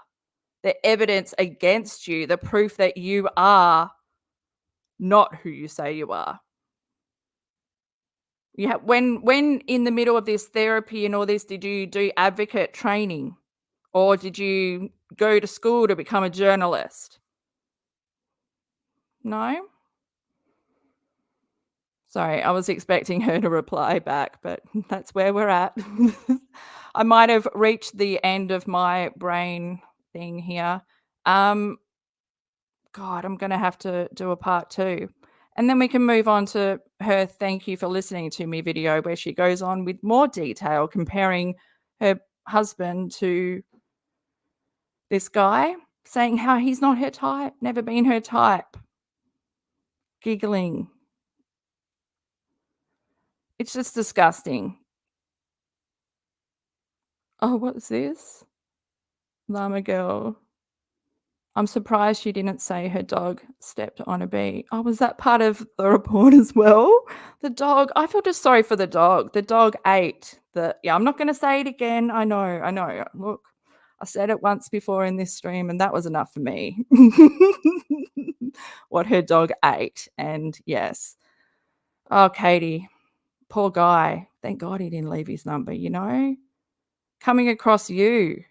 The evidence against you, the proof that you are not who you say you are. Yeah, when in the middle of this therapy and all this, did you do advocate training? Or did you go to school to become a journalist? No? Sorry, I was expecting her to reply back, but that's where we're at. I might have reached the end of my brain thing here. God, I'm going to have to do a part 2. And then we can move on to her thank you for listening to me video, where she goes on with more detail comparing her husband to this guy, saying how he's not her type, never been her type. Giggling. It's just disgusting. Oh, what's this? Llama girl. I'm surprised she didn't say her dog stepped on a bee. Oh, was that part of the report as well? The dog, I feel just sorry for the dog. The dog ate yeah, I'm not going to say it again. I know. Look, I said it once before in this stream, and that was enough for me. What her dog ate. And yes. Oh, Katie, poor guy. Thank God he didn't leave his number, coming across you.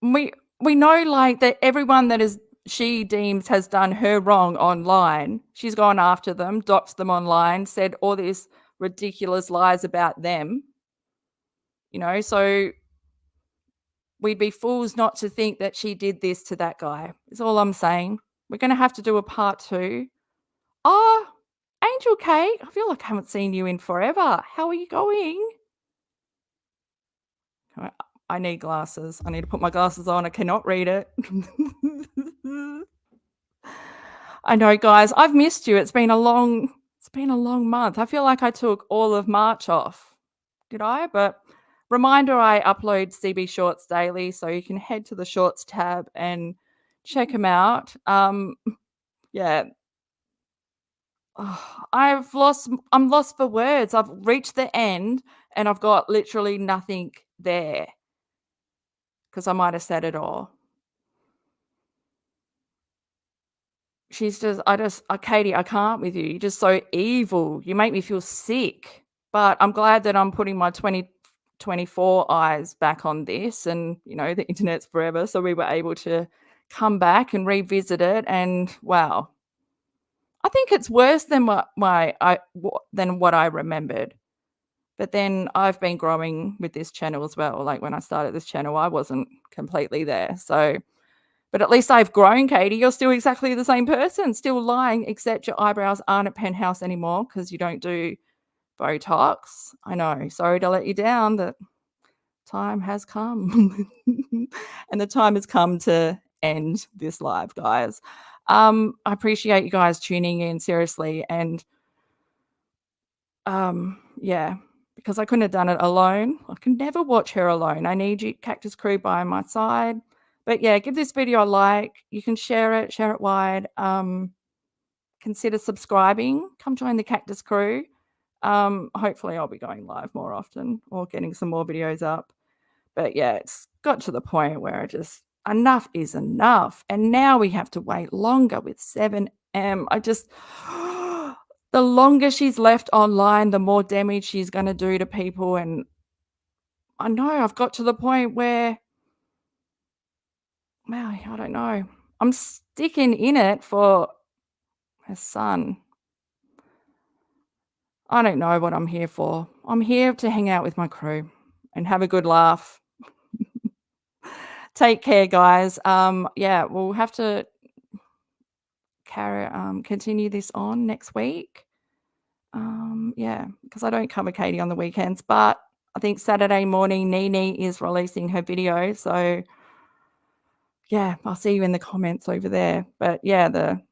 We know, like, that everyone that she deems has done her wrong online, she's gone after them, doxed them online, said all these ridiculous lies about them. So we'd be fools not to think that she did this to that guy. Is all I'm saying. We're going to have to do a part 2. Oh, Angel Kate, I feel like I haven't seen you in forever. How are you going? I need glasses. I need to put my glasses on. I cannot read it. I know, guys. I've missed you. It's been a long month. I feel like I took all of March off. Did I? But reminder, I upload CB Shorts daily, so you can head to the Shorts tab and check them out. Yeah. Oh, I'm lost for words. I've reached the end and I've got literally nothing there, because I might have said it all. She's just, Katie, I can't with you. You're just so evil. You make me feel sick. But I'm glad that I'm putting my 2024 eyes back on this, and, the internet's forever. So we were able to come back and revisit it. And wow, I think it's worse than what I remembered. But then I've been growing with this channel as well. Like, when I started this channel, I wasn't completely there. So, but at least I've grown, Katie. You're still exactly the same person, still lying, except your eyebrows aren't at Penthouse anymore because you don't do Botox. I know. Sorry to let you down. The time has come. And the time has come to end this live, guys. I appreciate you guys tuning in, seriously. And yeah, because I couldn't have done it alone. I can never watch her alone. I need you, Cactus Crew, by my side. But yeah, give this video a like. You can share it wide. Consider subscribing. Come join the Cactus Crew. Hopefully I'll be going live more often or getting some more videos up. But yeah, it's got to the point where enough is enough. And now we have to wait longer with 7M. The longer she's left online, the more damage she's going to do to people. And I know I've got to the point where, well, I don't know. I'm sticking in it for her son. I don't know what I'm here for. I'm here to hang out with my crew and have a good laugh. Take care, guys. Yeah, we'll have to continue this on next week. Yeah, because I don't cover Katie on the weekends, but I think Saturday morning Nene is releasing her video, so yeah, I'll see you in the comments over there. But yeah, the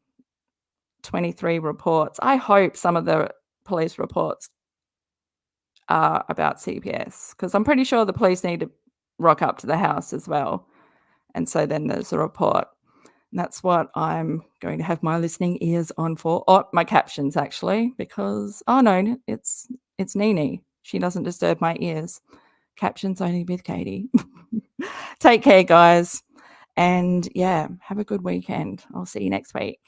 23 reports. I hope some of the police reports are about CPS, because I'm pretty sure the police need to rock up to the house as well. And so then there's a report. And that's what I'm going to have my listening ears on for. Oh, my captions actually, because oh no, it's Nene. She doesn't disturb my ears. Captions only with Katie. Take care, guys. And yeah, have a good weekend. I'll see you next week.